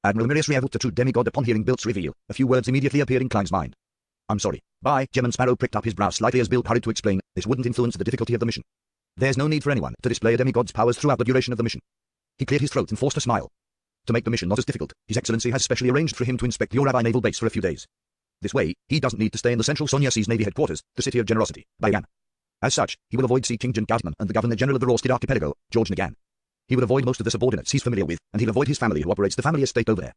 Admiral Mirius Reavolt, the true demigod. Upon hearing Bilt's reveal, a few words immediately appeared in Klein's mind. I'm sorry. Bye. Gemman Sparrow pricked up his brow slightly as Bilt hurried to explain, this wouldn't influence the difficulty of the mission. There's no need for anyone to display a demigod's powers throughout the duration of the mission. He cleared his throat and forced a smile. To make the mission not as difficult, His Excellency has specially arranged for him to inspect your Urabai naval base for a few days. This way, he doesn't need to stay in the Central Sonia Seas Navy headquarters, the City of Generosity, Bayan. As such, he will avoid see King Jan Gautman and the Governor-General of the Rorskid Archipelago, George Nagan. He will avoid most of the subordinates he's familiar with, and he'll avoid his family who operates the family estate over there.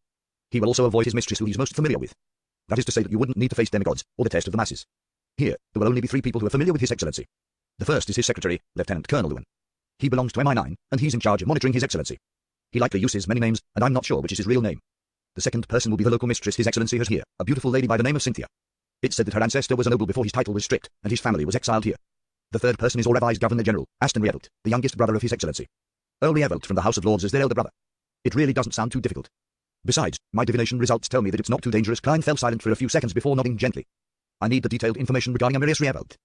He will also avoid his mistress who he's most familiar with. That is to say that you wouldn't need to face demigods, or the test of the masses. Here, there will only be 3 people who are familiar with His Excellency. The first is his secretary, Lieutenant Colonel Lewin. He belongs to MI9, and he's in charge of monitoring His Excellency. He likely uses many names, and I'm not sure which is his real name. The second person will be the local mistress His Excellency has here, a beautiful lady by the name of Cynthia. It's said that her ancestor was a noble before his title was stripped, and his family was exiled here. The third person is Orevai's Governor-General, Aston Reavolt, the youngest brother of His Excellency. Earl Reavolt from the House of Lords is their elder brother. It really doesn't sound too difficult. Besides, my divination results tell me that it's not too dangerous. Klein fell silent for a few seconds before nodding gently. I need the detailed information regarding Mirius Reavolt.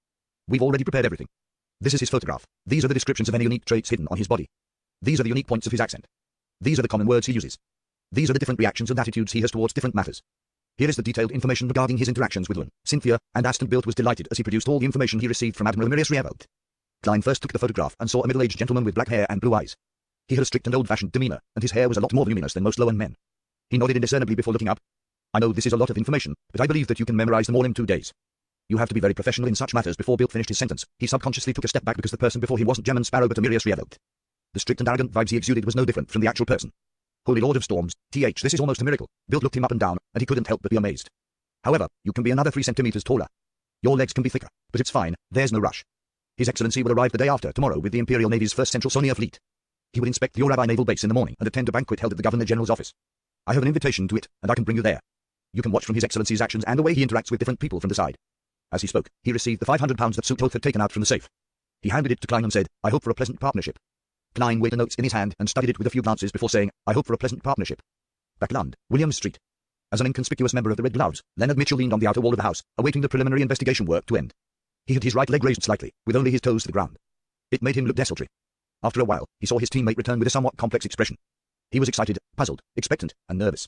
We've already prepared everything. This is his photograph. These are the descriptions of any unique traits hidden on his body. These are the unique points of his accent. These are the common words he uses. These are the different reactions and attitudes he has towards different matters. Here is the detailed information regarding his interactions with Lewin, Cynthia, and Aston. Bilt was delighted as he produced all the information he received from Admiral Mirius Reavolt. Klein first took the photograph and saw a middle-aged gentleman with black hair and blue eyes. He had a strict and old-fashioned demeanor, and his hair was a lot more voluminous than most Lowen men. He nodded indiscernibly before looking up. I know this is a lot of information, but I believe that you can memorize them all in 2 days. You have to be very professional in such matters. Before Bilt finished his sentence, he subconsciously took a step back because the person before him wasn't Gemman Sparrow but Mirius Reavolt. The strict and arrogant vibes he exuded was no different from the actual person. Holy Lord of Storms, this is almost a miracle. Bilt looked him up and down, and he couldn't help but be amazed. However, you can be another 3 centimeters taller. Your legs can be thicker, but it's fine, there's no rush. His Excellency will arrive the day after tomorrow with the Imperial Navy's first Central Sonia fleet. He will inspect the Urabai naval base in the morning and attend a banquet held at the Governor-General's office. I have an invitation to it, and I can bring you there. You can watch from His Excellency's actions and the way he interacts with different people from the side. As he spoke, he received the 500 pounds that Sutoth had taken out from the safe. He handed it to Klein and said, I hope for a pleasant partnership. Klein weighed the notes in his hand and studied it with a few glances before saying, I hope for a pleasant partnership. Backlund, Williams Street. As an inconspicuous member of the Red Gloves, Leonard Mitchell leaned on the outer wall of the house, awaiting the preliminary investigation work to end. He had his right leg raised slightly, with only his toes to the ground. It made him look desultory. After a while, he saw his teammate return with a somewhat complex expression. He was excited, puzzled, expectant, and nervous.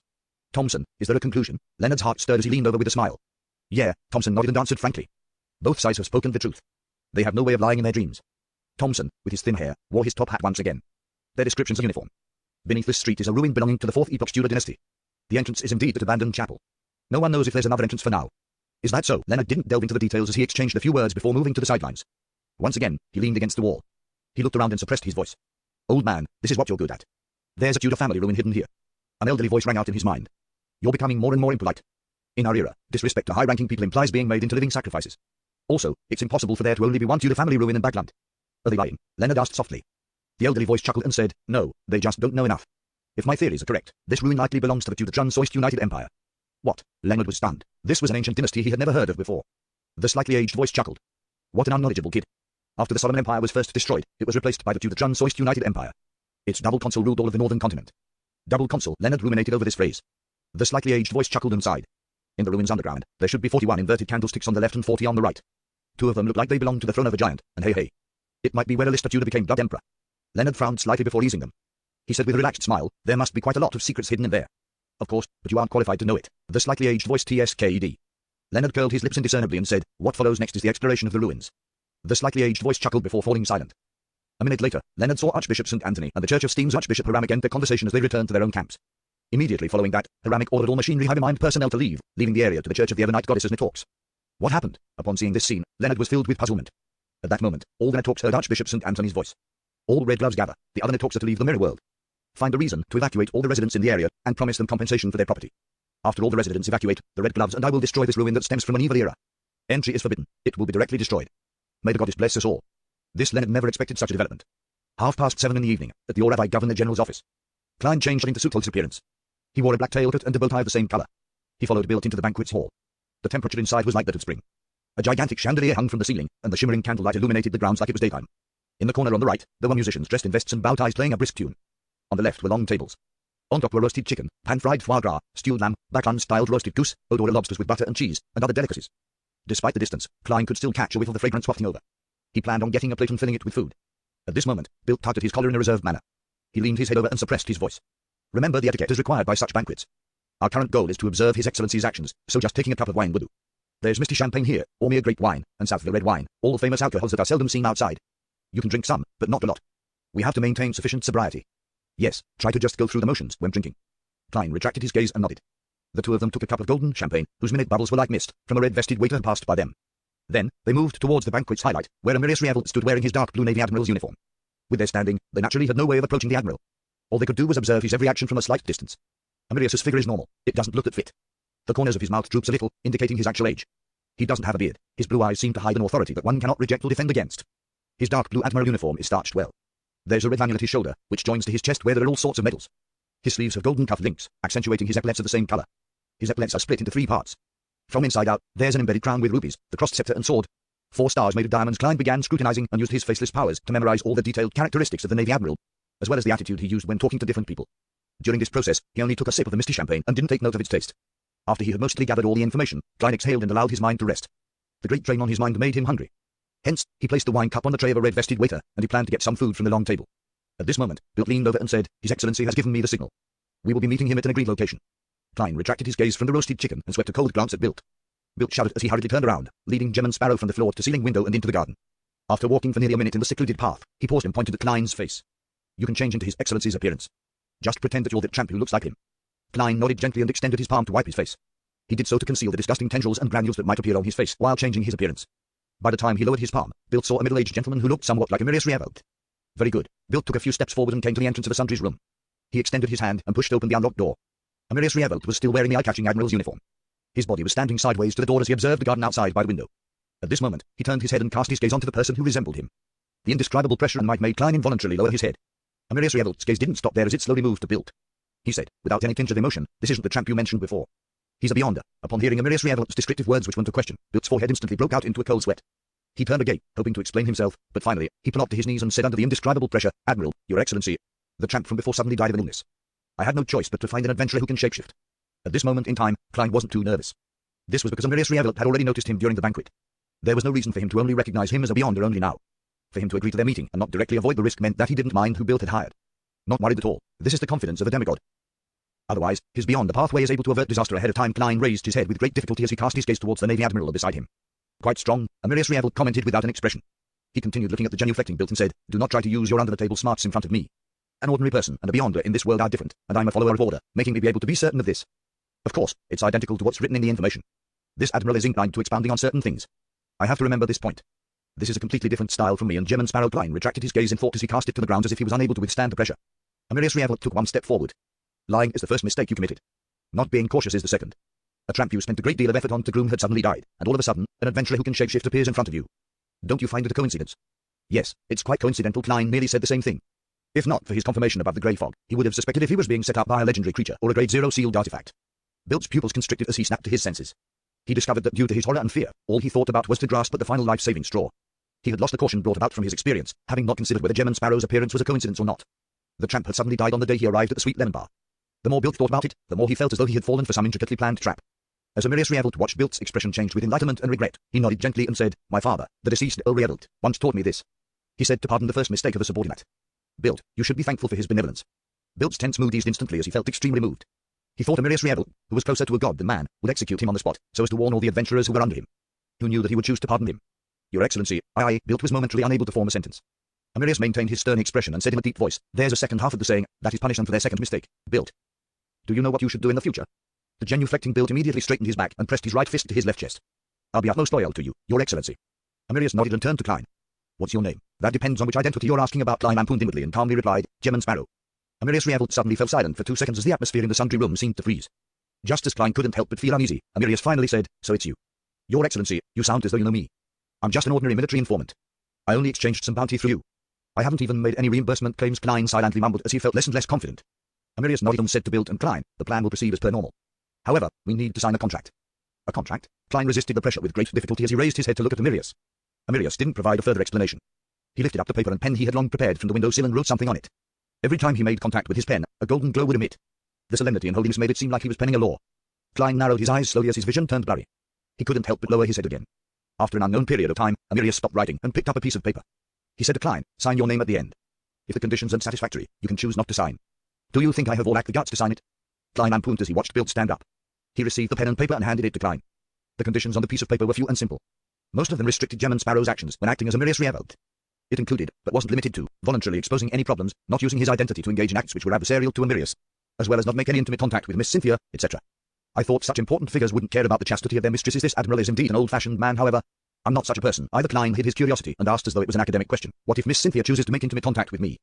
Thompson, is there a conclusion? Leonard's heart stirred as he leaned over with a smile. Yeah, Thompson nodded and answered frankly. Both sides have spoken the truth. They have no way of lying in their dreams. Thompson, with his thin hair, wore his top hat once again. Their descriptions are uniform. Beneath this street is a ruin belonging to the 4th Epoch Tudor dynasty. The entrance is indeed that abandoned chapel. No one knows if there's another entrance for now. Is that so? Leonard didn't delve into the details as he exchanged a few words before moving to the sidelines. Once again, he leaned against the wall. He looked around and suppressed his voice. Old man, this is what you're good at. There's a Tudor family ruin hidden here. An elderly voice rang out in his mind. You're becoming more and more impolite. In our era, disrespect to high-ranking people implies being made into living sacrifices. Also, it's impossible for there to only be one Tudor family ruin in Bagland. Are they lying? Leonard asked softly. The elderly voice chuckled and said, no, they just don't know enough. If my theories are correct, this ruin likely belongs to the Tudor Trunsoist United Empire. What? Leonard was stunned. This was an ancient dynasty he had never heard of before. The slightly aged voice chuckled. What an unknowledgeable kid. After the Solomon Empire was first destroyed, it was replaced by the Tudor Trunsoist United Empire. Its double consul ruled all of the northern continent. Double consul, Leonard ruminated over this phrase. The slightly aged voice chuckled and sighed. In the ruins underground, there should be 41 inverted candlesticks on the left and 40 on the right. 2 of them look like they belong to the throne of a giant, and hey. It might be where Alistair Tudor became Blood Emperor. Leonard frowned slightly before easing them. He said with a relaxed smile, there must be quite a lot of secrets hidden in there. Of course, but you aren't qualified to know it. The slightly aged voice TSKED. Leonard curled his lips indiscernibly and said, what follows next is the exploration of the ruins. The slightly aged voice chuckled before falling silent. A minute later, Leonard saw Archbishop St. Anthony and the Church of Steam's Archbishop Haramic end their conversation as they returned to their own camps. Immediately following that, Haramic ordered all machinery hive-mind personnel to leave, leaving the area to the Church of the Evernight Goddesses Nitorks. What happened? Upon seeing this scene, Leonard was filled with puzzlement. At that moment, all the Nitorks heard Archbishop St. Anthony's voice. All Red Gloves gather, the other Nitorks are to leave the mirror world. Find a reason to evacuate all the residents in the area, and promise them compensation for their property. After all the residents evacuate, the Red Gloves and I will destroy this ruin that stems from an evil era. Entry is forbidden, it will be directly destroyed. May the goddess bless us all. This Leonard never expected such a development. 7:30 in the evening, at the Urabai Governor-General's office. Klein changed into Sutoth's appearance. He wore a black tailcoat and a bow tie of the same color. He followed Bilt into the banquet's hall. The temperature inside was like that of spring. A gigantic chandelier hung from the ceiling, and the shimmering candlelight illuminated the grounds like it was daytime. In the corner on the right, there were musicians dressed in vests and bow ties playing a brisk tune. On the left were long tables. On top were roasted chicken, pan-fried foie gras, stewed lamb, Backlund-styled roasted goose, odor lobsters with butter and cheese, and other delicacies. Despite the distance, Klein could still catch a whiff of the fragrance wafting over. He planned on getting a plate and filling it with food. At this moment, Bilt tugged at his collar in a reserved manner. He leaned his head over and suppressed his voice. Remember the etiquette is required by such banquets. Our current goal is to observe His Excellency's actions, so just taking a cup of wine would do. There's misty champagne here, or mere grape wine, and south the red wine, all famous alcohols that are seldom seen outside. You can drink some, but not a lot. We have to maintain sufficient sobriety. Yes, try to just go through the motions when drinking. Klein retracted his gaze and nodded. The two of them took a cup of golden champagne, whose minute bubbles were like mist, from a red-vested waiter who passed by them. Then, they moved towards the banquet's highlight, where Amirius Rievel stood wearing his dark blue Navy Admiral's uniform. With their standing, they naturally had no way of approaching the Admiral. All they could do was observe his every action from a slight distance. Amirius's figure is normal, it doesn't look that fit. The corners of his mouth droops a little, indicating his actual age. He doesn't have a beard, his blue eyes seem to hide an authority that one cannot reject or defend against. His dark blue Admiral uniform is starched well. There's a red lanyard at his shoulder, which joins to his chest where there are all sorts of medals. His sleeves have golden cuff links, accentuating his epaulets of the same color. His epaulets are split into 3 parts. From inside out, there's an embedded crown with rubies, the crossed scepter and sword. 4 stars made of diamonds. Klein began scrutinizing and used his faceless powers to memorize all the detailed characteristics of the Navy Admiral, as well as the attitude he used when talking to different people. During this process, he only took a sip of the misty champagne and didn't take note of its taste. After he had mostly gathered all the information, Klein exhaled and allowed his mind to rest. The great drain on his mind made him hungry. Hence, he placed the wine cup on the tray of a red-vested waiter, and he planned to get some food from the long table. At this moment, Bilt leaned over and said, His Excellency has given me the signal. We will be meeting him at an agreed location. Klein retracted his gaze from the roasted chicken and swept a cold glance at Bilt. Bilt shuddered as he hurriedly turned around, leading Gem and Sparrow from the floor-to-ceiling window and into the garden. After walking for nearly a minute in the secluded path, he paused and pointed at Klein's face. You can change into His Excellency's appearance. Just pretend that you're that tramp who looks like him. Klein nodded gently and extended his palm to wipe his face. He did so to conceal the disgusting tendrils and granules that might appear on his face while changing his appearance. By the time he lowered his palm, Bilt saw a middle-aged gentleman who looked somewhat like Amirius Rievel. Very good. Bilt took a few steps forward and came to the entrance of the sundry's room. He extended his hand and pushed open the unlocked door. Amirius Rievel was still wearing the eye-catching Admiral's uniform. His body was standing sideways to the door as he observed the garden outside by the window. At this moment, he turned his head and cast his gaze onto the person who resembled him. The indescribable pressure and might made Klein involuntarily lower his head. Amirius Rievel's gaze didn't stop there as it slowly moved to Bilt. He said, without any tinge of emotion, this isn't the tramp you mentioned before. He's a beyonder. Upon hearing Amirius Rievel's descriptive words which went to question, Bilt's forehead instantly broke out into a cold sweat. He turned again, hoping to explain himself, but finally, he plopped to his knees and said under the indescribable pressure, Admiral, Your Excellency. The tramp from before suddenly died of an illness. I had no choice but to find an adventurer who can shapeshift. At this moment in time, Klein wasn't too nervous. This was because Amirius Rievel had already noticed him during the banquet. There was no reason for him to only recognize him as a beyonder only now. For him to agree to their meeting and not directly avoid the risk meant that he didn't mind who Bilt had hired. Not worried at all. This is the confidence of a demigod. Otherwise, his beyond the pathway is able to avert disaster ahead of time. Klein raised his head with great difficulty as he cast his gaze towards the Navy Admiral beside him. Quite strong, Amirius Rievel commented without an expression. He continued looking at the genuflecting Bilt and said, Do not try to use your under-the-table smarts in front of me. An ordinary person and a beyonder in this world are different, and I'm a follower of order, making me be able to be certain of this. Of course, it's identical to what's written in the information. This Admiral is inclined to expounding on certain things. I have to remember this point. This is a completely different style from me, and Gem and Sparrow. Klein retracted his gaze in thought as he cast it to the ground as if he was unable to withstand the pressure. Amirius Rievel took one step forward. Lying is the first mistake you committed. Not being cautious is the second. A tramp you spent a great deal of effort on to groom had suddenly died, and all of a sudden, an adventurer who can shapeshift appears in front of you. Don't you find it a coincidence? Yes, it's quite coincidental. Klein merely said the same thing. If not for his confirmation about the grey fog, he would have suspected if he was being set up by a legendary creature or a grade 0 sealed artifact. Bilt's pupils constricted as he snapped to his senses. He discovered that due to his horror and fear, all he thought about was to grasp at the final life-saving straw. He had lost the caution brought about from his experience, having not considered whether Gem and Sparrow's appearance was a coincidence or not. The tramp had suddenly died on the day he arrived at the Sweet Lemon Bar. The more Bilt thought about it, the more he felt as though he had fallen for some intricately planned trap. As Amirius Rievel watched Bilt's expression change with enlightenment and regret, he nodded gently and said, My father, the deceased Earl Rievel, once taught me this. He said to pardon the first mistake of a subordinate. Bilt, you should be thankful for his benevolence. Bilt's tense mood eased instantly as he felt extremely moved. He thought Amirius Rievel, who was closer to a god than man, would execute him on the spot, so as to warn all the adventurers who were under him. Who knew that he would choose to pardon him? Your Excellency, Bilt was momentarily unable to form a sentence. Amirius maintained his stern expression and said in a deep voice, There's a second half of the saying, that is punishment for their second mistake. Bilt. Do you know what you should do in the future? The genuflecting Bilt immediately straightened his back and pressed his right fist to his left chest. I'll be utmost loyal to you, Your Excellency. Amirius nodded and turned to Klein. What's your name? That depends on which identity you're asking about. Klein lampooned inwardly and calmly replied, Gem and Sparrow. Amirius Rievel suddenly fell silent for 2 seconds as the atmosphere in the sundry room seemed to freeze. Just as Klein couldn't help but feel uneasy, Amirius finally said, So it's you. Your Excellency, you sound as though you know me. I'm just an ordinary military informant. I only exchanged some bounty through you. I haven't even made any reimbursement claims. Klein silently mumbled as he felt less and less confident. Amirius nodded and said to Bilt and Klein, The plan will proceed as per normal. However, we need to sign a contract. A contract? Klein resisted the pressure with great difficulty as he raised his head to look at Amirius. Amirius didn't provide a further explanation. He lifted up the paper and pen he had long prepared from the windowsill and wrote something on it. Every time he made contact with his pen, a golden glow would emit. The solemnity and holiness made it seem like he was penning a law. Klein narrowed his eyes slowly as his vision turned blurry. He couldn't help but lower his head again. After an unknown period of time, Amirius stopped writing and picked up a piece of paper. He said to Klein, Sign your name at the end. If the conditions aren't satisfactory, you can choose not to sign. Do you think I have all lacked the guts to sign it? Klein lampooned as he watched Bilt stand up. He received the pen and paper and handed it to Klein. The conditions on the piece of paper were few and simple. Most of them restricted Gemmen Sparrow's actions when acting as Amirius Reavolt. It included, but wasn't limited to, voluntarily exposing any problems, not using his identity to engage in acts which were adversarial to Amirius, as well as not make any intimate contact with Miss Cynthia, etc. I thought such important figures wouldn't care about the chastity of their mistresses. This Admiral is indeed an old-fashioned man, however. I'm not such a person. Either. Klein hid his curiosity and asked as though it was an academic question. What if Miss Cynthia chooses to make intimate contact with me?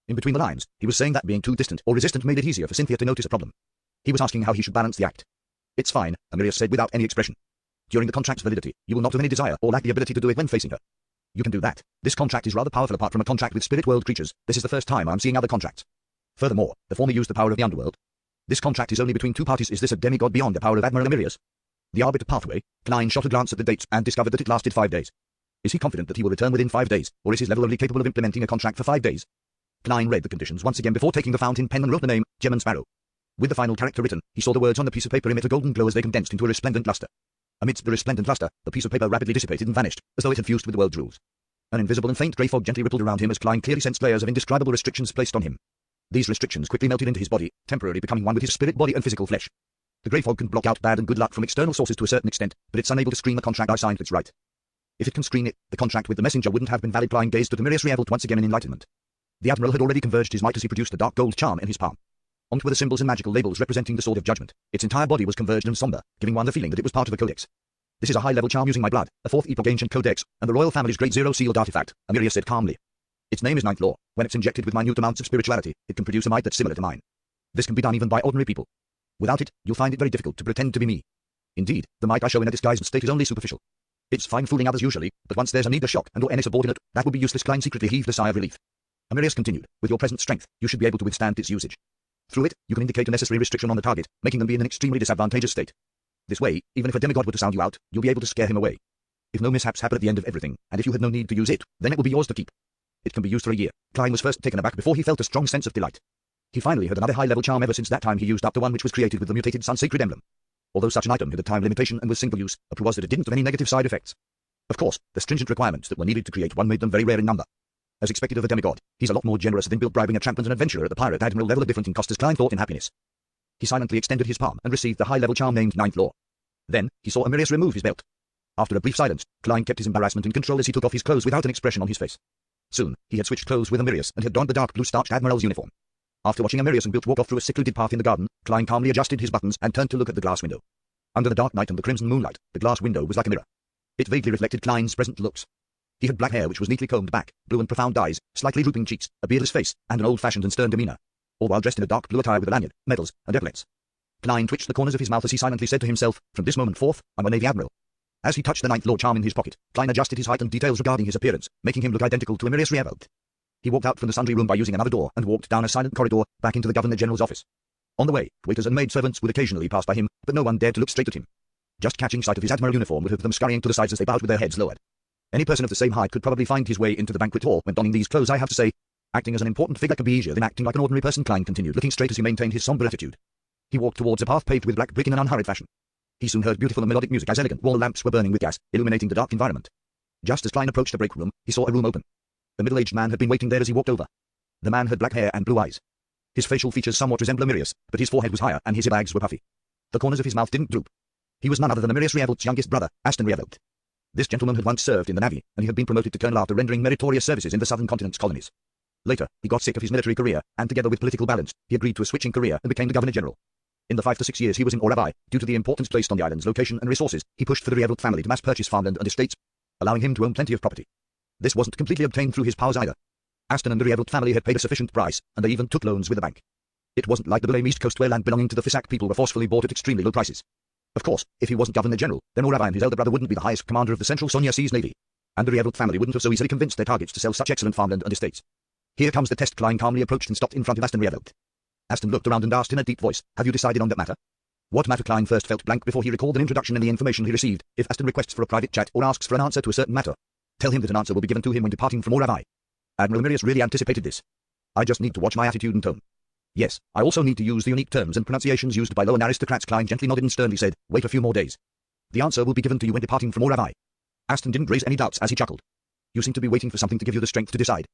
In between the lines, he was saying that being too distant or resistant made it easier for Cynthia to notice a problem. He was asking how he should balance the act. It's fine, Amirius said without any expression. During the contract's validity, you will not have any desire or lack the ability to do it when facing her. You can do that. This contract is rather powerful apart from a contract with spirit world creatures. This is the first time I'm seeing other contracts. Furthermore, the former used the power of the underworld. This contract is only between two parties. Is this a demigod beyond the power of Admiral Amirius? The arbiter pathway. Klein shot a glance at the dates and discovered that it lasted 5 days. Is he confident that he will return within 5 days, or is his level only capable of implementing a contract for 5 days? Klein read the conditions once again before taking the fountain pen and wrote the name, Gemmen Sparrow. With the final character written, he saw the words on the piece of paper emit a golden glow as they condensed into a resplendent luster. Amidst the resplendent luster, the piece of paper rapidly dissipated and vanished, as though it had fused with the world's rules. An invisible and faint grey fog gently rippled around him as Klein clearly sensed layers of indescribable restrictions placed on him. These restrictions quickly melted into his body, temporarily becoming one with his spirit body and physical flesh. The grey fog can block out bad and good luck from external sources to a certain extent, but it's unable to screen the contract I signed that's right. If it can screen it, the contract with the messenger wouldn't have been valid. Klein gazed at Amirius Reavolt once again in enlightenment. The Admiral had already converged his might as he produced the dark gold charm in his palm. On it were the symbols and magical labels representing the Sword of Judgment. Its entire body was converged and somber, giving one the feeling that it was part of a codex. This is a high-level charm using my blood, a 4th epoch ancient codex, and the royal family's Great Zero sealed artifact, Amirius said calmly. Its name is Ninth Law. When it's injected with minute amounts of spirituality, it can produce a might that's similar to mine. This can be done even by ordinary people. Without it, you'll find it very difficult to pretend to be me. Indeed, the might I show in a disguised state is only superficial. It's fine fooling others usually, but once there's a need, a shock, and or any subordinate, that would be useless. Klein secretly heaved a sigh of relief. Amirius continued, with your present strength, you should be able to withstand its usage. Through it, you can indicate a necessary restriction on the target, making them be in an extremely disadvantageous state. This way, even if a demigod were to sound you out, you'll be able to scare him away. If no mishaps happen at the end of everything, and if you had no need to use it, then it will be yours to keep. It can be used for a year. Klein was first taken aback before he felt a strong sense of delight. He finally had another high-level charm. Ever since that time he used up the one which was created with the mutated sun sacred emblem. Although such an item had a time limitation and was single use, a proof was that it didn't have any negative side effects. Of course, the stringent requirements that were needed to create one made them very rare in number. As expected of a demigod, he's a lot more generous than Bilt, bribing a tramp and an adventurer at the pirate admiral level, of different in cost as Klein thought in happiness. He silently extended his palm and received the high-level charm named Ninth Law. Then, he saw Amirius remove his belt. After a brief silence, Klein kept his embarrassment in control as he took off his clothes without an expression on his face. Soon, he had switched clothes with Amirius and had donned the dark blue starched admiral's uniform. After watching Amirius and Bilt walk off through a secluded path in the garden, Klein calmly adjusted his buttons and turned to look at the glass window. Under the dark night and the crimson moonlight, the glass window was like a mirror. It vaguely reflected Klein's present looks. He had black hair which was neatly combed back, blue and profound eyes, slightly drooping cheeks, a beardless face, and an old-fashioned and stern demeanor, all while dressed in a dark blue attire with a lanyard, medals, and epaulets. Klein twitched the corners of his mouth as he silently said to himself, from this moment forth, I'm a Navy Admiral. As he touched the Ninth Law charm in his pocket, Klein adjusted his height and details regarding his appearance, making him look identical to Amirius Reavolt. He walked out from the sundry room by using another door and walked down a silent corridor, back into the Governor-General's office. On the way, waiters and maidservants would occasionally pass by him, but no one dared to look straight at him. Just catching sight of his Admiral uniform would have them scurrying to the sides as they bowed with their heads lowered. Any person of the same height could probably find his way into the banquet hall when donning these clothes. I have to say, acting as an important figure can be easier than acting like an ordinary person. Klein continued, looking straight as he maintained his somber attitude. He walked towards a path paved with black brick in an unhurried fashion. He soon heard beautiful and melodic music as elegant wall lamps were burning with gas, illuminating the dark environment. Just as Klein approached the break room, he saw a room open. A middle-aged man had been waiting there as he walked over. The man had black hair and blue eyes. His facial features somewhat resembled Amirius, but his forehead was higher and his earbags were puffy. The corners of his mouth didn't droop. He was none other than Amirius Reavolt's youngest brother, Aston Reavolt. This gentleman had once served in the Navy, and he had been promoted to colonel after rendering meritorious services in the southern continent's colonies. Later, he got sick of his military career, and together with political balance, he agreed to a switching career and became the Governor-General. In the 5 to 6 years he was in Orabai, due to the importance placed on the island's location and resources, he pushed for the Reavolt family to mass purchase farmland and estates, allowing him to own plenty of property. This wasn't completely obtained through his powers either. Aston and the Reavolt family had paid a sufficient price, and they even took loans with the bank. It wasn't like the Belém East Coast where land belonging to the Fisak people were forcefully bought at extremely low prices. Of course, if he wasn't Governor-General, then Orabai and his elder brother wouldn't be the highest commander of the Central Sonia Seas Navy, and the Reavolt family wouldn't have so easily convinced their targets to sell such excellent farmland and estates. Here comes the test. Klein calmly approached and stopped in front of Aston Reavolt. Aston looked around and asked in a deep voice, have you decided on that matter? What matter? Klein first felt blank before he recalled an introduction in the information he received. If Aston requests for a private chat or asks for an answer to a certain matter, tell him that an answer will be given to him when departing from Orabai. Admiral Amirius really anticipated this. I just need to watch my attitude and tone. Yes, I also need to use the unique terms and pronunciations used by lower aristocrats. Klein gently nodded and sternly said, wait a few more days. The answer will be given to you when departing from Orabai. Aston didn't raise any doubts as he chuckled. You seem to be waiting for something to give you the strength to decide.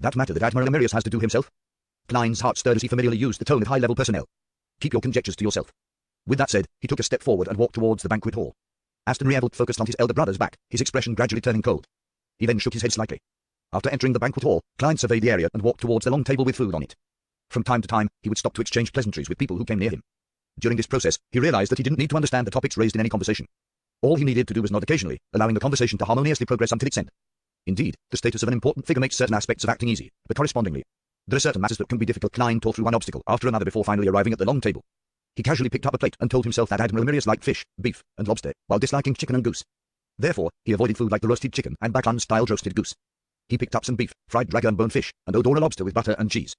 That matter that Admiral Amirius has to do himself? Klein's heart stirred as he familiarly used the tone of high-level personnel. Keep your conjectures to yourself. With that said, he took a step forward and walked towards the banquet hall. Aston Reevelt focused on his elder brother's back, his expression gradually turning cold. He then shook his head slightly. After entering the banquet hall, Klein surveyed the area and walked towards the long table with food on it. From time to time, he would stop to exchange pleasantries with people who came near him. During this process, he realized that he didn't need to understand the topics raised in any conversation. All he needed to do was nod occasionally, allowing the conversation to harmoniously progress until its end. Indeed, the status of an important figure makes certain aspects of acting easy, but correspondingly, there are certain matters that can be difficult. Klein tore through one obstacle after another before finally arriving at the long table. He casually picked up a plate and told himself that Admiral Emirius liked fish, beef, and lobster, while disliking chicken and goose. Therefore, he avoided food like the roasted chicken and Bacon-styled roasted goose. He picked up some beef, fried dragon bone fish, and Odora lobster with butter and cheese.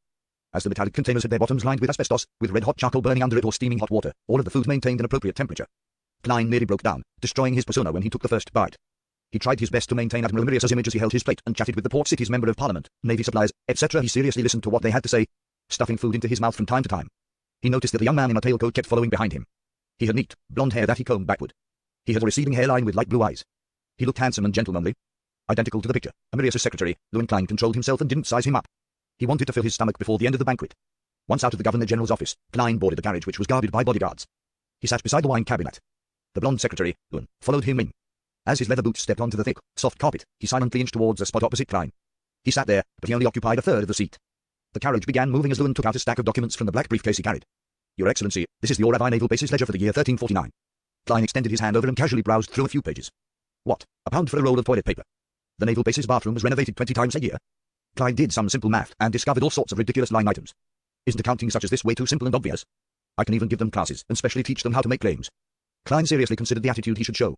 As the metallic containers had their bottoms lined with asbestos, with red-hot charcoal burning under it or steaming hot water, all of the food maintained an appropriate temperature. Klein nearly broke down, destroying his persona when he took the first bite. He tried his best to maintain Admiral Emirius's image as he held his plate and chatted with the port city's member of parliament, navy supplies, etc. He seriously listened to what they had to say, stuffing food into his mouth from time to time. He noticed that the young man in a tailcoat kept following behind him. He had neat, blonde hair that he combed backward. He had a receding hairline with light blue eyes. He looked handsome and gentlemanly. Identical to the picture, Emirius's secretary, Lewin Klein controlled himself and didn't size him up. He wanted to fill his stomach before the end of the banquet. Once out of the Governor-General's office, Klein boarded the carriage which was guarded by bodyguards. He sat beside the wine cabinet. The blonde secretary, Lewin, followed him in. As his leather boots stepped onto the thick, soft carpet, he silently inched towards a spot opposite Klein. He sat there, but he only occupied a third of the seat. The carriage began moving as Lewin took out a stack of documents from the black briefcase he carried. Your Excellency, this is the Oravi Naval Base's ledger for the year 1349. Klein extended his hand over and casually browsed through a few pages. What? A pound for a roll of toilet paper. The naval base's bathroom was renovated 20 times a year. Klein did some simple math and discovered all sorts of ridiculous line items. Isn't accounting such as this way too simple and obvious? I can even give them classes and specially teach them how to make claims. Klein seriously considered the attitude he should show.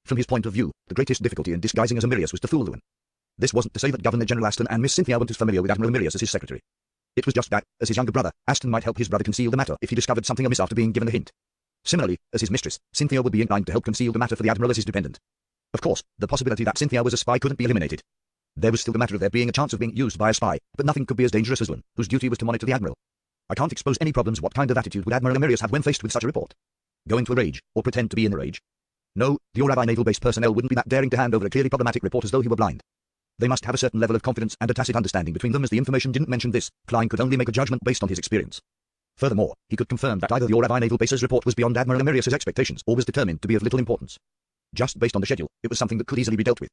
From his point of view, the greatest difficulty in disguising as Emirius was to fool Lewin. This wasn't to say that Governor-General Aston and Miss Cynthia weren't as familiar with Admiral Emirius as his secretary. It was just that, as his younger brother, Aston might help his brother conceal the matter if he discovered something amiss after being given a hint. Similarly, as his mistress, Cynthia would be inclined to help conceal the matter for the Admiral as his dependent. Of course, the possibility that Cynthia was a spy couldn't be eliminated. There was still the matter of there being a chance of being used by a spy, but nothing could be as dangerous as Lewin, whose duty was to monitor the Admiral. I can't expose any problems. What kind of attitude would Admiral Emirius have when faced with such a report? Go into a rage, or pretend to be in a rage? No, the Oravi Naval Base personnel wouldn't be that daring to hand over a clearly problematic report as though he were blind. They must have a certain level of confidence and a tacit understanding between them as the information didn't mention this. Klein could only make a judgment based on his experience. Furthermore, he could confirm that either the Oravi Naval Base's report was beyond Admiral Emirius's expectations or was determined to be of little importance. Just based on the schedule, it was something that could easily be dealt with.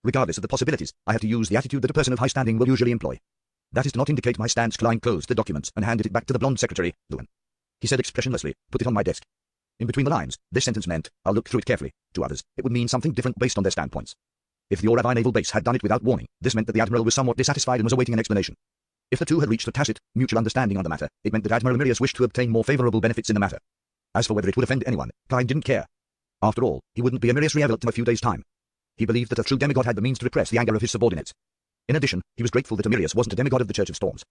Regardless of the possibilities, I have to use the attitude that a person of high standing will usually employ. That is to not indicate my stance. Klein closed the documents and handed it back to the blonde secretary, Lewin. He said expressionlessly, put it on my desk. In between the lines, this sentence meant, I'll look through it carefully. To others, it would mean something different based on their standpoints. If the Oravi Naval Base had done it without warning, this meant that the Admiral was somewhat dissatisfied and was awaiting an explanation. If the two had reached a tacit, mutual understanding on the matter, it meant that Admiral Emirius wished to obtain more favorable benefits in the matter. As for whether it would offend anyone, Klein didn't care. After all, he wouldn't be Emirius Reevelt in a few days' time. He believed that a true demigod had the means to repress the anger of his subordinates. In addition, he was grateful that Emirius wasn't a demigod of the Church of Storms.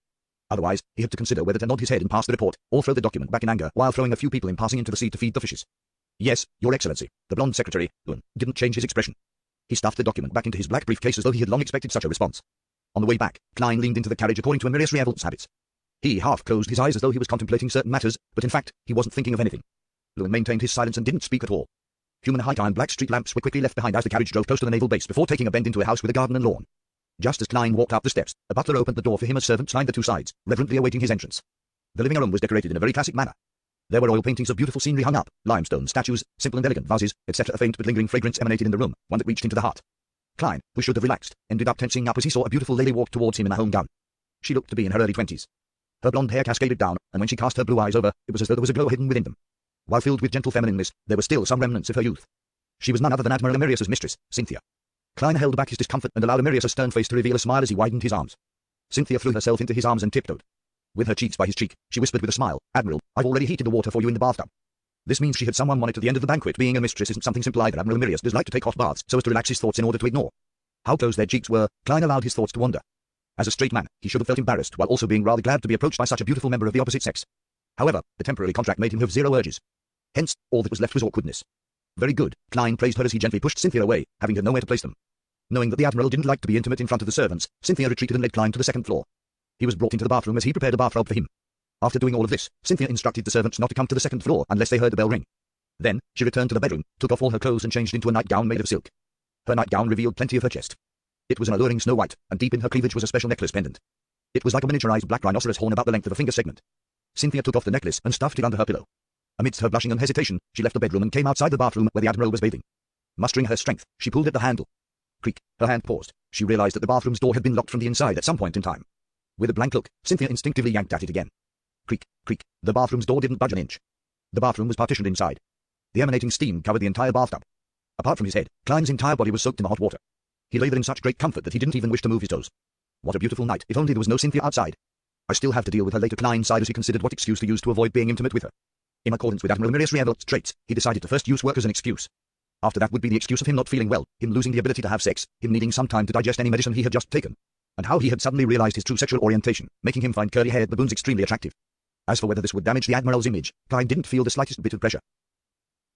Otherwise, he had to consider whether to nod his head and pass the report, or throw the document back in anger while throwing a few people in passing into the sea to feed the fishes. Yes, Your Excellency, the blonde secretary, Lewin, didn't change his expression. He stuffed the document back into his black briefcase as though he had long expected such a response. On the way back, Klein leaned into the carriage according to Emirius Reevelt's habits. He half closed his eyes as though he was contemplating certain matters, but in fact, he wasn't thinking of anything. Lewin maintained his silence and didn't speak at all. Human height iron black street lamps were quickly left behind as the carriage drove close to the naval base before taking a bend into a house with a garden and lawn. Just as Klein walked up the steps, a butler opened the door for him as servants lined the two sides, reverently awaiting his entrance. The living room was decorated in a very classic manner. There were oil paintings of beautiful scenery hung up, limestone statues, simple and elegant vases, etc. A faint but lingering fragrance emanated in the room, one that reached into the heart. Klein, who should have relaxed, ended up tensing up as he saw a beautiful lady walk towards him in a home gown. She looked to be in her early 20s. Her blonde hair cascaded down, and when she cast her blue eyes over, it was as though there was a glow hidden within them. While filled with gentle feminineness, there were still some remnants of her youth. She was none other than Admiral Emirius's mistress, Cynthia. Klein held back his discomfort and allowed Emirius' stern face to reveal a smile as he widened his arms. Cynthia threw herself into his arms and tiptoed. With her cheeks by his cheek, she whispered with a smile, Admiral, I've already heated the water for you in the bathtub. This means she had someone monitor the end of the banquet. Being a mistress isn't something simple either. Admiral Emirius does like to take hot baths so as to relax his thoughts in order to ignore how close their cheeks were. Klein allowed his thoughts to wander. As a straight man, he should have felt embarrassed while also being rather glad to be approached by such a beautiful member of the opposite sex. However, the temporary contract made him have zero urges. Hence, all that was left was awkwardness. Very good, Klein praised her as he gently pushed Cynthia away, having to know where to place them. Knowing that the Admiral didn't like to be intimate in front of the servants, Cynthia retreated and led Klein to the second floor. He was brought into the bathroom as he prepared a bathrobe for him. After doing all of this, Cynthia instructed the servants not to come to the second floor unless they heard the bell ring. Then, she returned to the bedroom, took off all her clothes and changed into a nightgown made of silk. Her nightgown revealed plenty of her chest. It was an alluring snow white, and deep in her cleavage was a special necklace pendant. It was like a miniaturized black rhinoceros horn about the length of a finger segment. Cynthia took off the necklace and stuffed it under her pillow. Amidst her blushing and hesitation, she left the bedroom and came outside the bathroom where the Admiral was bathing. Mustering her strength, she pulled at the handle. Creak, her hand paused. She realized that the bathroom's door had been locked from the inside at some point in time. With a blank look, Cynthia instinctively yanked at it again. Creak, creak, the bathroom's door didn't budge an inch. The bathroom was partitioned inside. The emanating steam covered the entire bathtub. Apart from his head, Klein's entire body was soaked in the hot water. He lay there in such great comfort that he didn't even wish to move his toes. What a beautiful night, if only there was no Cynthia outside. I still have to deal with her later. Klein sighed as he considered what excuse to use to avoid being intimate with her. In accordance with Admiral Mirius Rievelt's traits, he decided to first use work as an excuse. After that would be the excuse of him not feeling well, him losing the ability to have sex, him needing some time to digest any medicine he had just taken, and how he had suddenly realized his true sexual orientation, making him find curly-haired baboons extremely attractive. As for whether this would damage the Admiral's image, Klein didn't feel the slightest bit of pressure.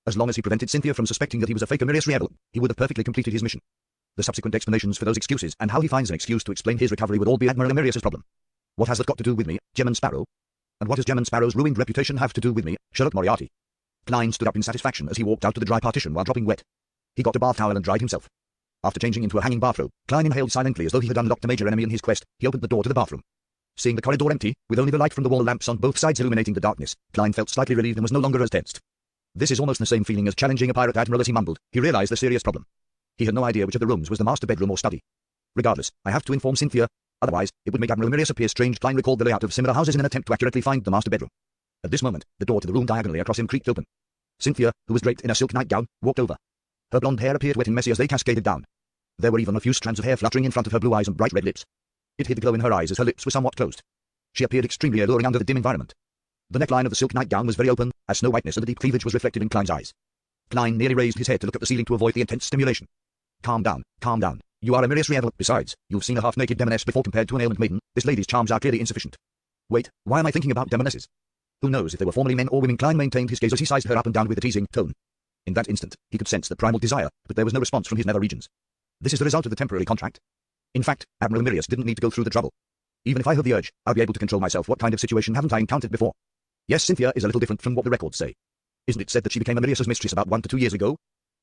As long as he prevented Cynthia from suspecting that he was a fake Mirius Rievelt, he would have perfectly completed his mission. The subsequent explanations for those excuses and how he finds an excuse to explain his recovery would all be Admiral Mirius's problem. What has that got to do with me, Gemman Sparrow? And what does Gemman Sparrow's ruined reputation have to do with me, Sherlock Moriarty? Klein stood up in satisfaction as he walked out to the dry partition while dropping wet. He got a bath towel and dried himself. After changing into a hanging bathrobe, Klein inhaled silently as though he had unlocked a major enemy in his quest. He opened the door to the bathroom. Seeing the corridor empty, with only the light from the wall lamps on both sides illuminating the darkness, Klein felt slightly relieved and was no longer as tensed. This is almost the same feeling as challenging a pirate admiral. As he mumbled, he realized the serious problem. He had no idea which of the rooms was the master bedroom or study. Regardless, I have to inform Cynthia, otherwise, it would make Admiral Mirius appear strange. Klein recalled the layout of similar houses in an attempt to accurately find the master bedroom. At this moment, the door to the room diagonally across him creaked open. Cynthia, who was draped in a silk nightgown, walked over. Her blonde hair appeared wet and messy as they cascaded down. There were even a few strands of hair fluttering in front of her blue eyes and bright red lips. It hid the glow in her eyes as her lips were somewhat closed. She appeared extremely alluring under the dim environment. The neckline of the silk nightgown was very open, as snow whiteness and the deep cleavage was reflected in Klein's eyes. Klein nearly raised his head to look at the ceiling to avoid the intense stimulation. Calm down, calm down. You are a Mirius Rievelt. Besides, you've seen a half-naked demoness before. Compared to an ailment maiden, this lady's charms are clearly insufficient. Wait, why am I thinking about demonesses? Who knows if they were formerly men or women? Klein maintained his gaze as he sized her up and down with a teasing tone. In that instant, he could sense the primal desire, but there was no response from his nether regions. This is the result of the temporary contract. In fact, Admiral Mirius didn't need to go through the trouble. Even if I have the urge, I'll be able to control myself. What kind of situation haven't I encountered before? Yes, Cynthia is a little different from what the records say. Isn't it said that she became Mirius's mistress about 1 to 2 years ago?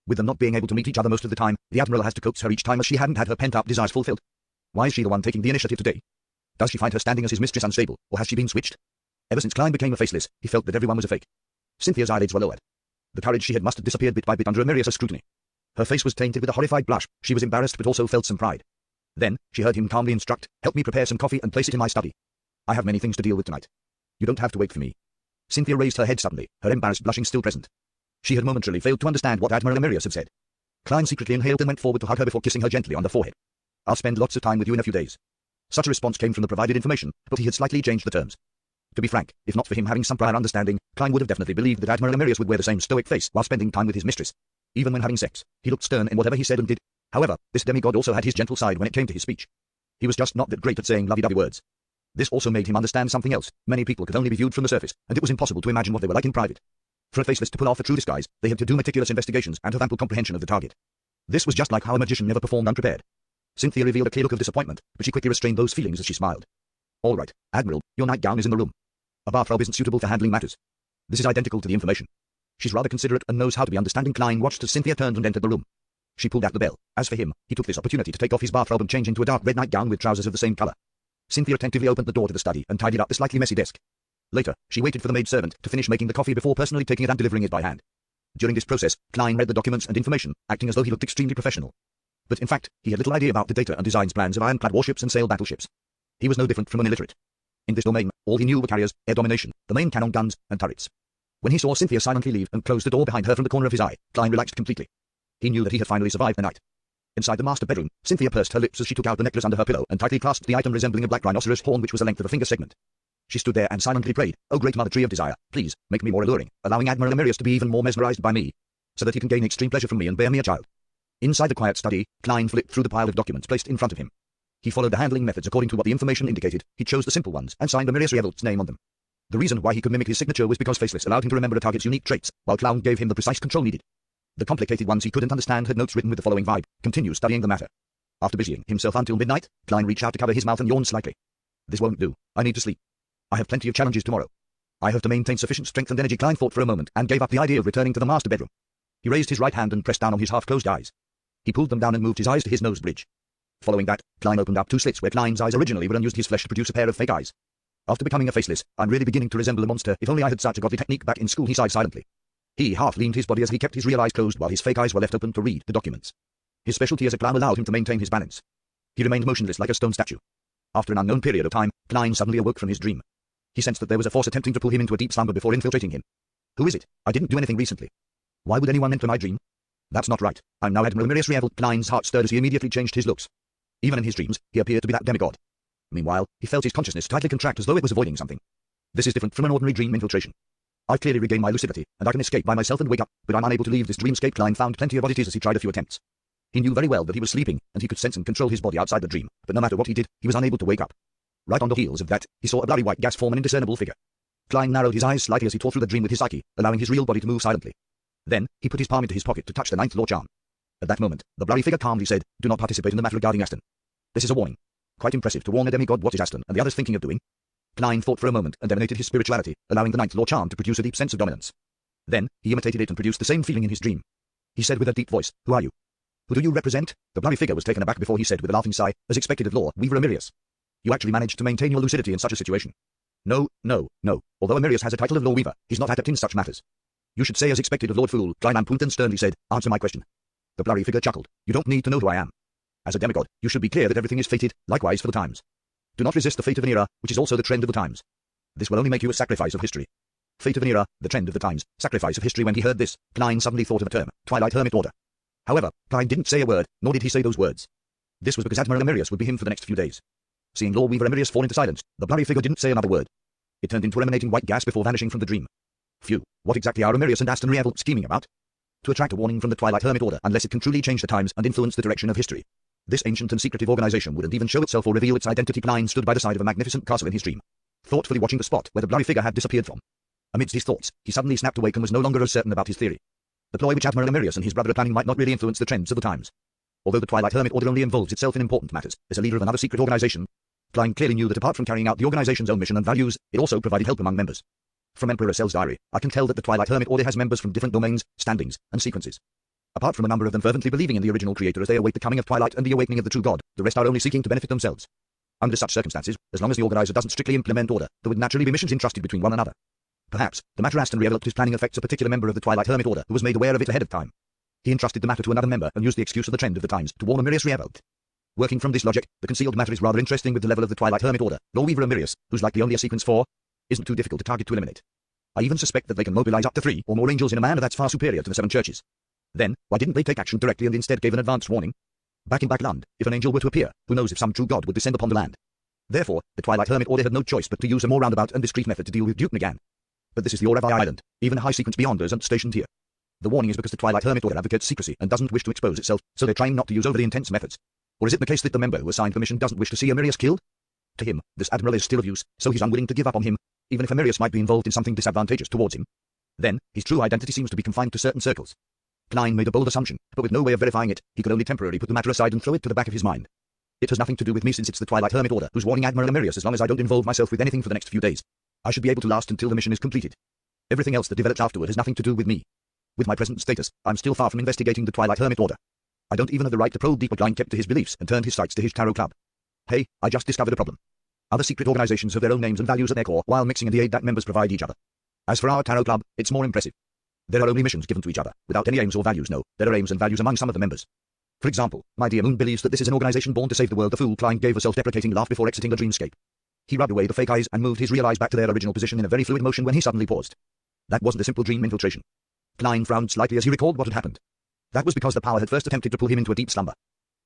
With them not being able to meet each other most of the time, the Admiral has to coax her each time as she hadn't had her pent-up desires fulfilled. Why is she the one taking the initiative today? Does she find her standing as his mistress unstable, or has she been switched? Ever since Klein became a faceless, he felt that everyone was a fake. Cynthia's eyelids were lowered. The courage she had mustered disappeared bit by bit under Mirius's scrutiny. Her face was tainted with a horrified blush. She was embarrassed but also felt some pride. Then, she heard him calmly instruct, "Help me prepare some coffee and place it in my study. I have many things to deal with tonight. You don't have to wait for me." Cynthia raised her head suddenly, her embarrassed blushing still present. She had momentarily failed to understand what Admiral Mirius had said. Klein secretly inhaled and went forward to hug her before kissing her gently on the forehead. "I'll spend lots of time with you in a few days." Such a response came from the provided information, but he had slightly changed the terms. To be frank, if not for him having some prior understanding, Klein would have definitely believed that Admiral Mirius would wear the same stoic face while spending time with his mistress. Even when having sex, he looked stern in whatever he said and did. However, this demigod also had his gentle side when it came to his speech. He was just not that great at saying lovey-dovey words. This also made him understand something else. Many people could only be viewed from the surface, and it was impossible to imagine what they were like in private. For a faceless to pull off a true disguise, they had to do meticulous investigations and have ample comprehension of the target. This was just like how a magician never performed unprepared. Cynthia revealed a clear look of disappointment, but she quickly restrained those feelings as she smiled. "All right, Admiral, your nightgown is in the room. A bathrobe isn't suitable for handling matters. This is identical to the information. She's rather considerate and knows how to be understanding." Klein watched as Cynthia turned and entered the room. She pulled out the bell. As for him, he took this opportunity to take off his bathrobe and change into a dark red nightgown with trousers of the same color. Cynthia attentively opened the door to the study and tidied up the slightly messy desk. Later, she waited for the maidservant to finish making the coffee before personally taking it and delivering it by hand. During this process, Klein read the documents and information, acting as though he looked extremely professional. But in fact, he had little idea about the data and designs plans of ironclad warships and sail battleships. He was no different from an illiterate. In this domain, all he knew were carriers, air domination, the main cannon guns, and turrets. When he saw Cynthia silently leave and close the door behind her from the corner of his eye, Klein relaxed completely. He knew that he had finally survived the night. Inside the master bedroom, Cynthia pursed her lips as she took out the necklace under her pillow and tightly clasped the item resembling a black rhinoceros horn which was the length of a finger segment. She stood there and silently prayed, "O great mother tree of desire, please, make me more alluring, allowing Admiral Mirius to be even more mesmerized by me, so that he can gain extreme pleasure from me and bear me a child." Inside the quiet study, Klein flipped through the pile of documents placed in front of him. He followed the handling methods according to what the information indicated. He chose the simple ones and signed the Mirius Rievelt's name on them. The reason why he could mimic his signature was because Faceless allowed him to remember a target's unique traits, while Clown gave him the precise control needed. The complicated ones he couldn't understand had notes written with the following vibe: "Continue studying the matter." After busying himself until midnight, Klein reached out to cover his mouth and yawned slightly. "This won't do. I need to sleep. I have plenty of challenges tomorrow. I have to maintain sufficient strength and energy." Klein thought for a moment and gave up the idea of returning to the master bedroom. He raised his right hand and pressed down on his half-closed eyes. He pulled them down and moved his eyes to his nose bridge. Following that, Klein opened up two slits where Klein's eyes originally were and used his flesh to produce a pair of fake eyes. After becoming a faceless, I'm really beginning to resemble a monster. If only I had such a godly technique back in school, he sighed silently. He half leaned his body as he kept his real eyes closed while his fake eyes were left open to read the documents. His specialty as a clown allowed him to maintain his balance. He remained motionless like a stone statue. After an unknown period of time, Klein suddenly awoke from his dream. He sensed that there was a force attempting to pull him into a deep slumber before infiltrating him. Who is it? I didn't do anything recently. Why would anyone enter my dream? That's not right. I'm now Admiral Mirius Revel. Klein's heart stirred as he immediately changed his looks. Even in his dreams, he appeared to be that demigod. Meanwhile, he felt his consciousness tightly contract as though it was avoiding something. This is different from an ordinary dream infiltration. I've clearly regained my lucidity, and I can escape by myself and wake up, but I'm unable to leave this dreamscape. Klein found plenty of oddities as he tried a few attempts. He knew very well that he was sleeping, and he could sense and control his body outside the dream, but no matter what he did, he was unable to wake up. Right on the heels of that, he saw a blurry white gas form an indiscernible figure. Klein narrowed his eyes slightly as he tore through the dream with his psyche, allowing his real body to move silently. Then, he put his palm into his pocket to touch the ninth law charm. At that moment, the blurry figure calmly said, "Do not participate in the matter regarding Aston. This is a warning." Quite impressive to warn a demigod what is Aston and the others thinking of doing. Klein thought for a moment and emanated his spirituality, allowing the ninth law charm to produce a deep sense of dominance. Then, he imitated it and produced the same feeling in his dream. He said with a deep voice, "Who are you? Who do you represent?" The blurry figure was taken aback before he said with a laughing sigh, "As expected of Law Weaver Amirius. You actually managed to maintain your lucidity in such a situation." No. Although Amirius has a title of Law Weaver, he's not adept in such matters. "You should say as expected of Lord Fool," Klein Punten sternly said, "Answer my question." The blurry figure chuckled. "You don't need to know who I am. As a demigod, you should be clear that everything is fated, likewise for the times. Do not resist the fate of an era, which is also the trend of the times. This will only make you a sacrifice of history." Fate of an era, the trend of the times, sacrifice of history. When he heard this, Klein suddenly thought of a term, Twilight Hermit Order. However, Klein didn't say a word, nor did he say those words. This was because Admiral Amirius would be him for the next few days. Seeing Law Weaver Amirius fall into silence, the blurry figure didn't say another word. It turned into emanating white gas before vanishing from the dream. Phew, what exactly are Amirius and Aston Revel scheming about? To attract a warning from the Twilight Hermit Order unless it can truly change the times and influence the direction of history. This ancient and secretive organization wouldn't even show itself or reveal its identity. Klein stood by the side of a magnificent castle in his dream, thoughtfully watching the spot where the blurry figure had disappeared from. Amidst his thoughts, he suddenly snapped awake and was no longer as certain about his theory. The ploy which Admiral Amirius and his brother are planning might not really influence the trends of the times. Although the Twilight Hermit Order only involves itself in important matters, as a leader of another secret organization, Klein clearly knew that apart from carrying out the organization's own mission and values, it also provided help among members. From Emperor Russell's diary, I can tell that the Twilight Hermit Order has members from different domains, standings, and sequences. Apart from a number of them fervently believing in the original creator as they await the coming of Twilight and the awakening of the true God, the rest are only seeking to benefit themselves. Under such circumstances, as long as the organizer doesn't strictly implement order, there would naturally be missions entrusted between one another. Perhaps, the matter Aston Revel is planning affects a particular member of the Twilight Hermit Order who was made aware of it ahead of time. He entrusted the matter to another member and used the excuse of the trend of the times to warn Amirius Revel. Working from this logic, the concealed matter is rather interesting with the level of the Twilight Hermit Order. Law Weaver Amirius, who's likely only a sequence 4, isn't too difficult to target to eliminate. I even suspect that they can mobilize up to 3 or more angels in a manner that's far superior to the 7 churches. Then, why didn't they take action directly and instead gave an advance warning? Back in Backland, if an angel were to appear, who knows if some true god would descend upon the land. Therefore, the Twilight Hermit Order had no choice but to use a more roundabout and discreet method to deal with Duke Nagan. But this is the Oravi Island. Even high sequence beyonders aren't stationed here. The warning is because the Twilight Hermit Order advocates secrecy and doesn't wish to expose itself, so they're trying not to use overly intense methods. Or is it the case that the member who assigned the mission doesn't wish to see Amirius killed? To him, this admiral is still of use, so he's unwilling to give up on him, even if Amirius might be involved in something disadvantageous towards him. Then, his true identity seems to be confined to certain circles. Klein made a bold assumption, but with no way of verifying it, he could only temporarily put the matter aside and throw it to the back of his mind. It has nothing to do with me since it's the Twilight Hermit Order who's warning Admiral Amirius. As long as I don't involve myself with anything for the next few days, I should be able to last until the mission is completed. Everything else that develops afterward has nothing to do with me. With my present status, I'm still far from investigating the Twilight Hermit Order. I don't even have the right to probe deeper. Klein kept to his beliefs and turned his sights to his tarot club. Hey, I just discovered a problem. Other secret organizations have their own names and values at their core, while mixing in the aid that members provide each other. As for our tarot club, it's more impressive. There are only missions given to each other, without any aims or values. No, there are aims and values among some of the members. For example, my dear Moon believes that this is an organization born to save the world. The fool Klein gave a self-deprecating laugh before exiting the dreamscape. He rubbed away the fake eyes and moved his real eyes back to their original position in a very fluid motion when he suddenly paused. That wasn't a simple dream infiltration. Klein frowned slightly as he recalled what had happened. That was because the power had first attempted to pull him into a deep slumber.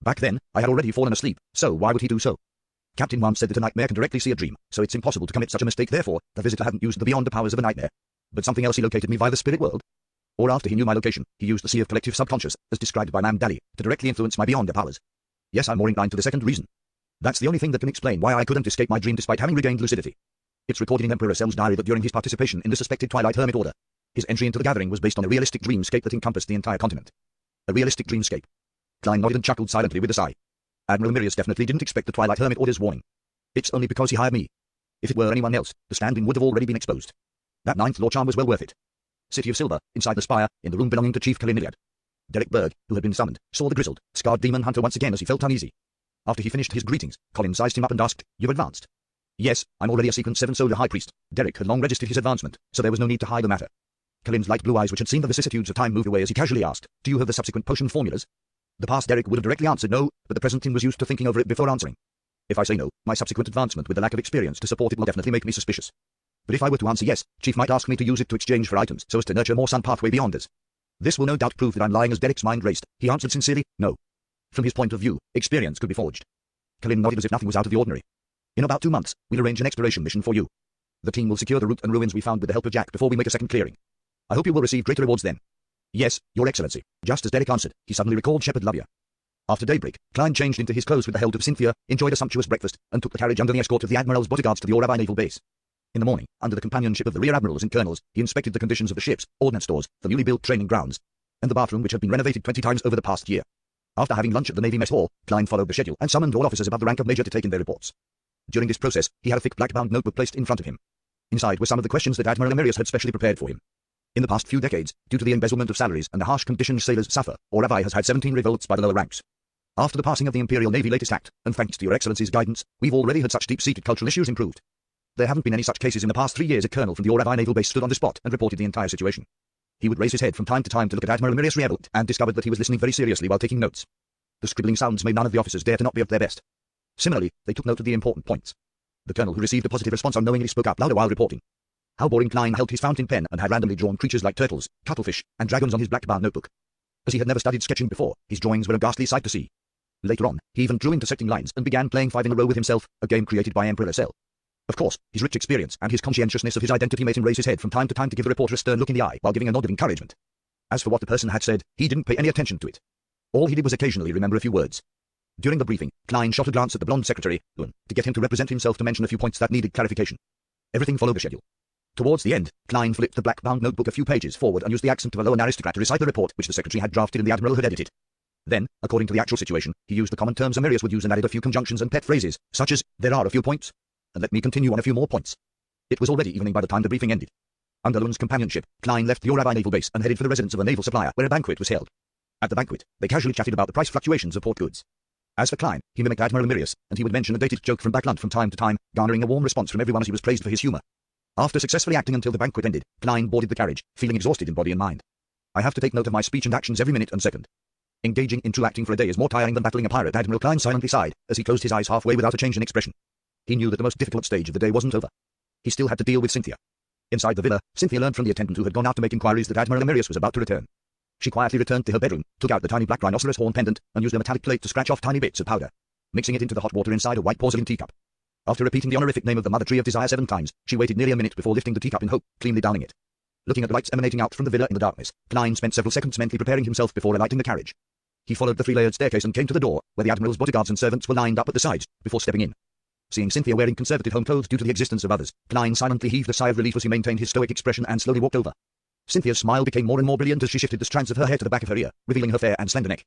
Back then, I had already fallen asleep, so why would he do so? Captain Wam said that a nightmare can directly see a dream, so it's impossible to commit such a mistake. Therefore, the visitor hadn't used the beyond the powers of a nightmare. But something else. He located me via the spirit world. Or after he knew my location, he used the sea of collective subconscious, as described by Mam Dali, to directly influence my beyond the powers. Yes, I'm more inclined to the second reason. That's the only thing that can explain why I couldn't escape my dream despite having regained lucidity. It's recorded in Emperor Russell's diary that during his participation in the suspected Twilight Hermit Order, his entry into the gathering was based on a realistic dreamscape that encompassed the entire continent. A realistic dreamscape. Klein nodded and chuckled silently with a sigh. Admiral Amirius definitely didn't expect the Twilight Hermit Order's warning. It's only because he hired me. If it were anyone else, the stand-in would have already been exposed. That 9th law charm was well worth it. City of Silver, inside the spire, in the room belonging to Chief Kaliniliad. Derek Berg, who had been summoned, saw the grizzled, scarred demon hunter once again as he felt uneasy. After he finished his greetings, Colin sized him up and asked, "You've advanced?" "Yes, I'm already a Sequence 7 Soldier High Priest." Derek had long registered his advancement, so there was no need to hide the matter. Colin's light blue eyes, which had seen the vicissitudes of time, moved away as he casually asked, "Do you have the subsequent potion formulas?" The past Derek would have directly answered no, but the present him was used to thinking over it before answering. If I say no, my subsequent advancement with the lack of experience to support it will definitely make me suspicious. But if I were to answer yes, Chief might ask me to use it to exchange for items so as to nurture more sun pathway beyonders. This will no doubt prove that I'm lying as Derek's mind raced. He answered sincerely, no. From his point of view, experience could be forged. Colin nodded as if nothing was out of the ordinary. In about 2 months, we'll arrange an exploration mission for you. The team will secure the route and ruins we found with the help of Jack before we make a second clearing. I hope you will receive greater rewards then. Yes, Your Excellency. Just as Derek answered, he suddenly recalled Shepard Lovia. After daybreak, Klein changed into his clothes with the help of Cynthia, enjoyed a sumptuous breakfast, and took the carriage under the escort of the Admiral's bodyguards to the Oravi Naval Base. In the morning, under the companionship of the rear admirals and colonels, he inspected the conditions of the ships, ordnance stores, the newly built training grounds, and the bathroom which had been renovated 20 times over the past year. After having lunch at the Navy Mess Hall, Klein followed the schedule and summoned all officers above the rank of Major to take in their reports. During this process, he had a thick black-bound notebook placed in front of him. Inside were some of the questions that Admiral Emerius had specially prepared for him. In the past few decades, due to the embezzlement of salaries and the harsh conditions sailors suffer, Oravi has had 17 revolts by the lower ranks. After the passing of the Imperial Navy latest act, and thanks to Your Excellency's guidance, we've already had such deep-seated cultural issues improved. There haven't been any such cases in the past 3 years. A colonel from the Oravi Naval Base stood on the spot and reported the entire situation. He would raise his head from time to time to look at Admiral Emerius Revolt and discovered that he was listening very seriously while taking notes. The scribbling sounds made none of the officers dare to not be at their best. Similarly, they took note of the important points. The colonel, who received a positive response, unknowingly spoke up louder while reporting. How boring. Klein held his fountain pen and had randomly drawn creatures like turtles, cuttlefish, and dragons on his black-bound notebook. As he had never studied sketching before, his drawings were a ghastly sight to see. Later on, he even drew intersecting lines and began playing 5 in a row with himself, a game created by Emperor Cell. Of course, his rich experience and his conscientiousness of his identity made him raise his head from time to time to give the reporter a stern look in the eye while giving a nod of encouragement. As for what the person had said, he didn't pay any attention to it. All he did was occasionally remember a few words. During the briefing, Klein shot a glance at the blonde secretary, Lun, to get him to represent himself to mention a few points that needed clarification. Everything followed the schedule. Towards the end, Klein flipped the black-bound notebook a few pages forward and used the accent of a lower aristocrat to recite the report which the secretary had drafted and the admiral had edited. Then, according to the actual situation, he used the common terms Emerius would use and added a few conjunctions and pet phrases, such as, "There are a few points," and "Let me continue on a few more points." It was already evening by the time the briefing ended. Under Lun's companionship, Klein left the Oravi Naval Base and headed for the residence of a naval supplier where a banquet was held. At the banquet, they casually chatted about the price fluctuations of port goods. As for Klein, he mimicked Admiral Emerius, and he would mention a dated joke from Backland from time to time, garnering a warm response from everyone as he was praised for his humor. After successfully acting until the banquet ended, Klein boarded the carriage, feeling exhausted in body and mind. I have to take note of my speech and actions every minute and second. Engaging in true acting for a day is more tiring than battling a pirate. Admiral Klein silently sighed, as he closed his eyes halfway without a change in expression. He knew that the most difficult stage of the day wasn't over. He still had to deal with Cynthia. Inside the villa, Cynthia learned from the attendant who had gone out to make inquiries that Admiral Emerius was about to return. She quietly returned to her bedroom, took out the tiny black rhinoceros horn pendant, and used a metallic plate to scratch off tiny bits of powder, mixing it into the hot water inside a white porcelain teacup. After repeating the honorific name of the Mother Tree of Desire 7 times, she waited nearly a minute before lifting the teacup in hope, cleanly downing it. Looking at the lights emanating out from the villa in the darkness, Klein spent several seconds mentally preparing himself before alighting the carriage. He followed the 3-layered staircase and came to the door, where the Admiral's bodyguards and servants were lined up at the sides, before stepping in. Seeing Cynthia wearing conservative home clothes due to the existence of others, Klein silently heaved a sigh of relief as he maintained his stoic expression and slowly walked over. Cynthia's smile became more and more brilliant as she shifted the strands of her hair to the back of her ear, revealing her fair and slender neck.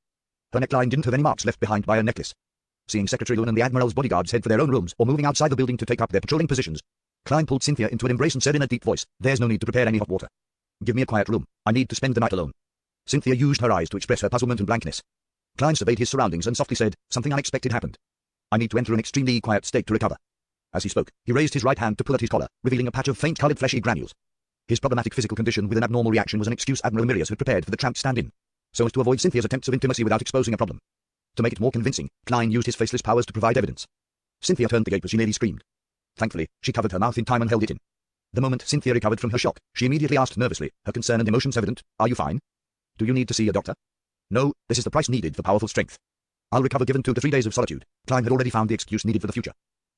Her neckline didn't have any marks left behind by a necklace. Seeing Secretary Lun and the Admiral's bodyguards head for their own rooms or moving outside the building to take up their patrolling positions, Klein pulled Cynthia into an embrace and said in a deep voice, "There's no need to prepare any hot water. Give me a quiet room. I need to spend the night alone." Cynthia used her eyes to express her puzzlement and blankness. Klein surveyed his surroundings and softly said, "Something unexpected happened. I need to enter an extremely quiet state to recover." As he spoke, he raised his right hand to pull at his collar, revealing a patch of faint-colored fleshy granules. His problematic physical condition with an abnormal reaction was an excuse Admiral Emerius had prepared for the tramp stand-in, so as to avoid Cynthia's attempts of intimacy without exposing a problem. To make it more convincing, Klein used his faceless powers to provide evidence. Cynthia turned the gape as she nearly screamed. Thankfully, she covered her mouth in time and held it in. The moment Cynthia recovered from her shock, she immediately asked nervously, her concern and emotions evident, "Are you fine? Do you need to see a doctor?" "No, this is the price needed for powerful strength. I'll recover given 2 to 3 days of solitude." Klein had already found the excuse needed for the future.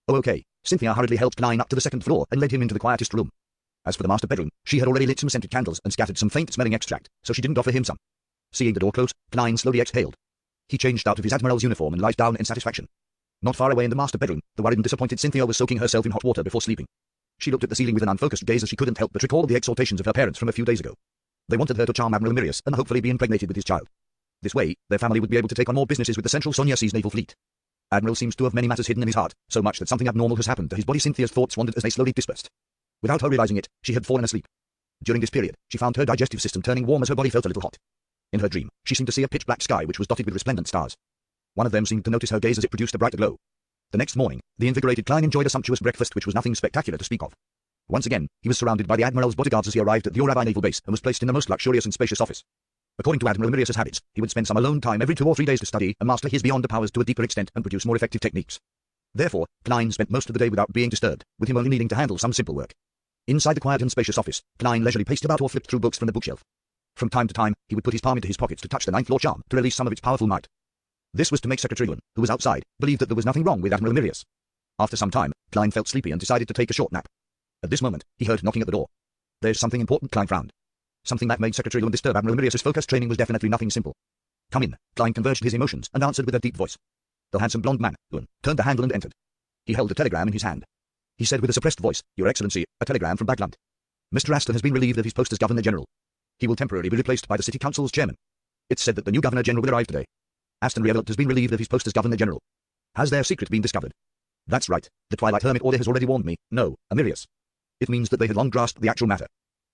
"Oh, okay." Cynthia hurriedly helped Klein up to the 2nd floor and led him into the quietest room. As for the master bedroom, she had already lit some scented candles and scattered some faint-smelling extract, so she didn't offer him some. Seeing the door close, Klein slowly exhaled. He changed out of his Admiral's uniform and lied down in satisfaction. Not far away in the master bedroom, the worried and disappointed Cynthia was soaking herself in hot water before sleeping. She looked at the ceiling with an unfocused gaze as she couldn't help but recall the exhortations of her parents from a few days ago. They wanted her to charm Admiral Emerius and hopefully be impregnated with his child. This way, their family would be able to take on more businesses with the Central Sonia Seas Naval Fleet. Admiral seems to have many matters hidden in his heart, so much that something abnormal has happened to his body. Cynthia's thoughts wandered as they slowly dispersed. Without her realizing it, she had fallen asleep. During this period, she found her digestive system turning warm as her body felt a little hot. In her dream, she seemed to see a pitch-black sky which was dotted with resplendent stars. One of them seemed to notice her gaze as it produced a brighter glow. The next morning, the invigorated Klein enjoyed a sumptuous breakfast which was nothing spectacular to speak of. Once again, he was surrounded by the Admiral's bodyguards as he arrived at the Urabai Naval Base and was placed in the most luxurious and spacious office. According to Admiral Mirius's habits, he would spend some alone time every 2 or 3 days to study and master his beyond the powers to a deeper extent and produce more effective techniques. Therefore, Klein spent most of the day without being disturbed, with him only needing to handle some simple work. Inside the quiet and spacious office, Klein leisurely paced about or flipped through books from the bookshelf. From time to time, he would put his palm into his pockets to touch the ninth law charm to release some of its powerful might. This was to make Secretary Lewin, who was outside, believe that there was nothing wrong with Admiral Mirius. After some time, Klein felt sleepy and decided to take a short nap. At this moment, he heard knocking at the door. There's something important, Klein frowned. Something that made Secretary Lewin disturb Admiral Mirius's focus training was definitely nothing simple. Come in, Klein converged his emotions and answered with a deep voice. The handsome blonde man, Lewin, turned the handle and entered. He held a telegram in his hand. He said with a suppressed voice, Your Excellency, a telegram from Bagland. Mr. Aston has been relieved of his post as Governor-General. He will temporarily be replaced by the City Council's chairman. It's said that the new Governor-General will arrive today. Aston Reevelt has been relieved of his post as Governor-General. Has their secret been discovered? That's right. The Twilight Hermit Order has already warned me. No, Amirius. It means that they had long grasped the actual matter.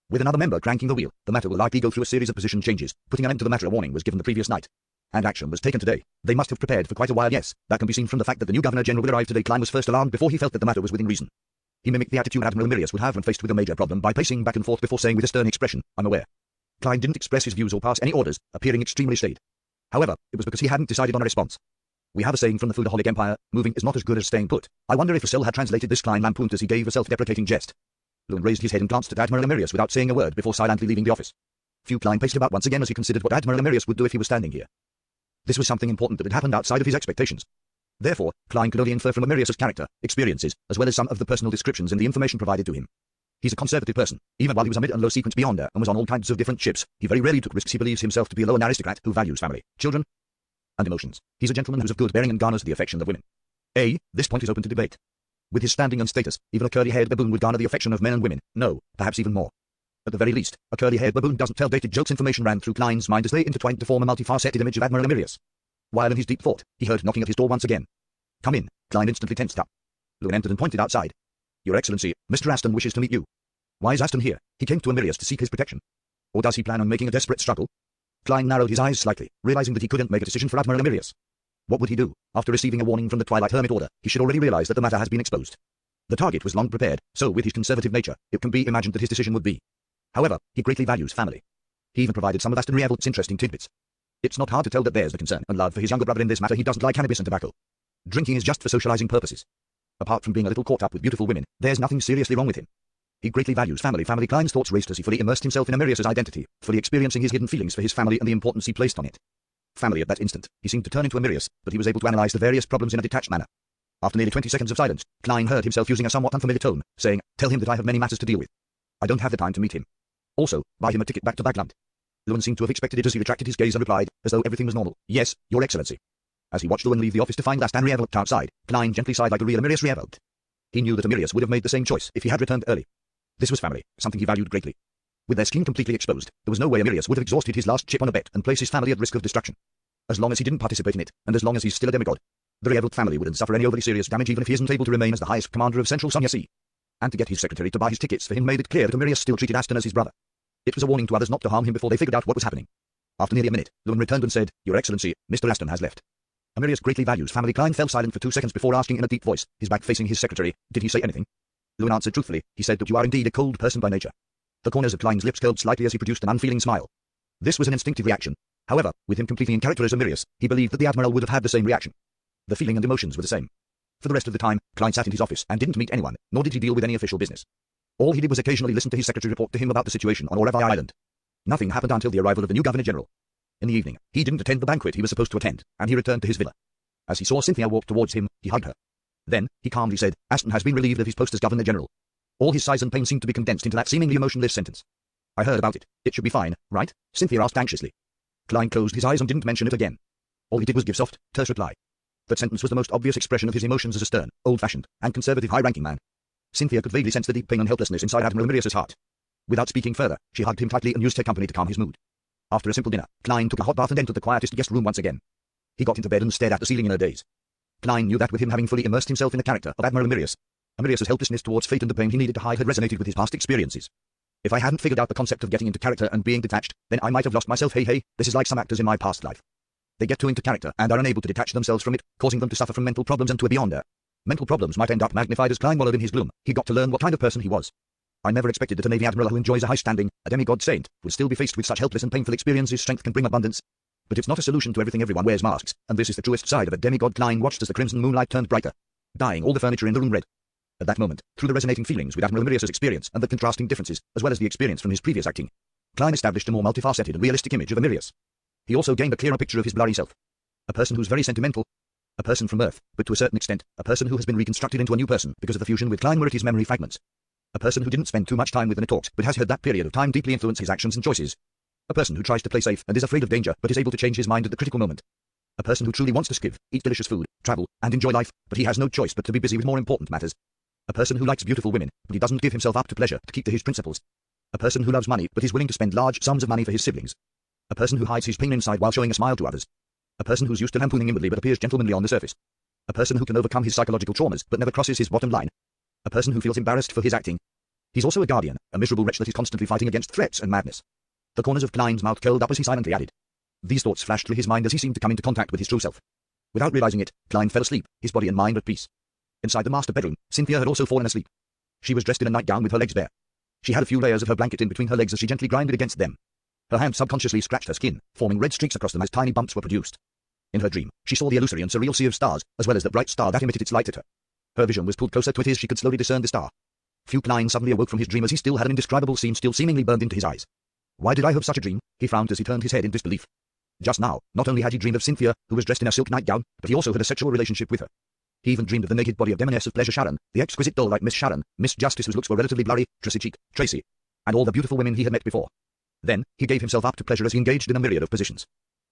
With another member cranking the wheel, the matter will likely go through a series of position changes. Putting an end to the matter, a warning was given the previous night. And action was taken today. They must have prepared for quite a while, yes. That can be seen from the fact that the new Governor-General will arrive today. Klein was first alarmed before he felt that the matter was within reason. He mimicked the attitude Admiral Mirius would have when faced with a major problem by pacing back and forth before saying with a stern expression, I'm aware. Klein didn't express his views or pass any orders, appearing extremely staid. However, it was because he hadn't decided on a response. We have a saying from the Foodaholic Empire, moving is not as good as staying put. I wonder if Russell had translated this. Klein lampooned as he gave a self-deprecating jest. Lewin raised his head and glanced at Admiral Mirius without saying a word before silently leaving the office. Klein paced about once again as he considered what Admiral Mirius would do if he was standing here. This was something important that had happened outside of his expectations. Therefore, Klein could only infer from Mirius's character, experiences, as well as some of the personal descriptions in the information provided to him. He's a conservative person. Even while he was a mid and low sequence beyonder and was on all kinds of different ships, he very rarely took risks. He believes himself to be a low aristocrat who values family, children, and emotions. He's a gentleman who's of good bearing and garners the affection of women. This point is open to debate. With his standing and status, even a curly-haired baboon would garner the affection of men and women. No, perhaps even more. At the very least, a curly-haired baboon doesn't tell dated jokes. Information ran through Klein's mind as they intertwined to form a multifaceted image of Admiral Mirius. While in his deep thought, he heard knocking at his door once again. Come in. Klein instantly tensed up. Lewin entered and pointed outside. Your Excellency, Mr. Aston wishes to meet you. Why is Aston here? He came to Mirius to seek his protection. Or does he plan on making a desperate struggle? Klein narrowed his eyes slightly, realizing that he couldn't make a decision for Admiral Mirius. What would he do? After receiving a warning from the Twilight Hermit Order, he should already realize that the matter has been exposed. The target was long prepared, so with his conservative nature, it can be imagined that his decision would be. However, he greatly values family. He even provided some of Aston Reevelt's interesting tidbits. It's not hard to tell that there's the concern and love for his younger brother in this matter. He doesn't like cannabis and tobacco. Drinking is just for socializing purposes. Apart from being a little caught up with beautiful women, there's nothing seriously wrong with him. He greatly values family. Klein's thoughts raced as he fully immersed himself in Mirius's identity, fully experiencing his hidden feelings for his family and the importance he placed on it. Family. At that instant, he seemed to turn into Mirius, but he was able to analyze the various problems in a detached manner. After nearly 20 seconds of silence, Klein heard himself using a somewhat unfamiliar tone, saying, Tell him that I have many matters to deal with. I don't have the time to meet him. Also, buy him a ticket back to Bagland. Lewin seemed to have expected it as he retracted his gaze and replied, as though everything was normal. Yes, Your Excellency. As he watched Lewin leave the office to find Aston Reevelt outside, Klein gently sighed like a real Mirius Reevelt. He knew that Mirius would have made the same choice if he had returned early. This was family, something he valued greatly. With their scheme completely exposed, there was no way Mirius would have exhausted his last chip on a bet and place his family at risk of destruction. As long as he didn't participate in it, and as long as he's still a demigod, the Reevelt family wouldn't suffer any overly serious damage even if he isn't able to remain as the highest commander of Central Sonia Sea. And to get his secretary to buy his tickets for him made it clear that Mirius still treated Aston as his brother. It was a warning to others not to harm him before they figured out what was happening. After nearly a minute, Lewin returned and said, Your Excellency, Mr. Aston has left. Mirius greatly values family. Klein fell silent for 2 seconds before asking in a deep voice, his back facing his secretary, Did he say anything? Lewin answered truthfully. He said that you are indeed a cold person by nature. The corners of Klein's lips curled slightly as he produced an unfeeling smile. This was an instinctive reaction. However, with him completely in character as Mirius, he believed that the Admiral would have had the same reaction. The feeling and emotions were the same. For the rest of the time, Klein sat in his office and didn't meet anyone, nor did he deal with any official business. All he did was occasionally listen to his secretary report to him about the situation on Urabai Island. Nothing happened until the arrival of the new Governor-General. In the evening, he didn't attend the banquet he was supposed to attend, and he returned to his villa. As he saw Cynthia walk towards him, he hugged her. Then, he calmly said, Aston has been relieved of his post as Governor-General. All his sighs and pain seemed to be condensed into that seemingly emotionless sentence. I heard about it. It should be fine, right? Cynthia asked anxiously. Klein closed his eyes and didn't mention it again. All he did was give soft, terse reply. That sentence was the most obvious expression of his emotions as a stern, old-fashioned, and conservative high-ranking man. Cynthia could vaguely sense the deep pain and helplessness inside Admiral Mirius's heart. Without speaking further, she hugged him tightly and used her company to calm his mood. After a simple dinner, Klein took a hot bath and entered the quietest guest room once again. He got into bed and stared at the ceiling in a daze. Klein knew that with him having fully immersed himself in the character of Admiral Mirius, Mirius's helplessness towards fate and the pain he needed to hide had resonated with his past experiences. If I hadn't figured out the concept of getting into character and being detached, then I might have lost myself. Hey, this is like some actors in my past life. They get too into character and are unable to detach themselves from it, causing them to suffer from mental problems and to beyond their mental problems might end up magnified as Klein wallowed in his gloom. He got to learn what kind of person he was. I never expected that a Navy Admiral who enjoys a high standing, a demigod saint, would still be faced with such helpless and painful experiences. Strength can bring abundance, but it's not a solution to everything. Everyone wears masks, and this is the truest side of a demigod. Klein watched as the crimson moonlight turned brighter, dyeing all the furniture in the room red. At that moment, through the resonating feelings with Admiral Mirius's experience and the contrasting differences, as well as the experience from his previous acting, Klein established a more multifaceted and realistic image of Mirius. He also gained a clearer picture of his blurry self. A person who's very sentimental, a person from Earth, but to a certain extent, a person who has been reconstructed into a new person because of the fusion with Klein were at his memory fragments. A person who didn't spend too much time with when it talks, but has had that period of time deeply influence his actions and choices. A person who tries to play safe and is afraid of danger, but is able to change his mind at the critical moment. A person who truly wants to skiv, eat delicious food, travel, and enjoy life, but he has no choice but to be busy with more important matters. A person who likes beautiful women, but he doesn't give himself up to pleasure to keep to his principles. A person who loves money, but is willing to spend large sums of money for his siblings. A person who hides his pain inside while showing a smile to others. A person who's used to lampooning inwardly but appears gentlemanly on the surface. A person who can overcome his psychological traumas but never crosses his bottom line. A person who feels embarrassed for his acting. He's also a guardian, a miserable wretch that is constantly fighting against threats and madness. The corners of Klein's mouth curled up as he silently added. These thoughts flashed through his mind as he seemed to come into contact with his true self. Without realizing it, Klein fell asleep, his body and mind at peace. Inside the master bedroom, Cynthia had also fallen asleep. She was dressed in a nightgown with her legs bare. She had a few layers of her blanket in between her legs as she gently grinded against them. Her hand subconsciously scratched her skin, forming red streaks across them as tiny bumps were produced. In her dream, she saw the illusory and surreal sea of stars, as well as the bright star that emitted its light at her. Her vision was pulled closer to it as she could slowly discern the star. Klein suddenly awoke from his dream as he still had an indescribable scene still seemingly burned into his eyes. Why did I have such a dream? He frowned as he turned his head in disbelief. Just now, not only had he dreamed of Cynthia, who was dressed in a silk nightgown, but he also had a sexual relationship with her. He even dreamed of the naked body of Demoness of Pleasure Sharon, the exquisite doll-like Miss Sharon, Miss Justice whose looks were relatively blurry, Tracy Cheek, Tracy, and all the beautiful women he had met before. Then, he gave himself up to pleasure as he engaged in a myriad of positions.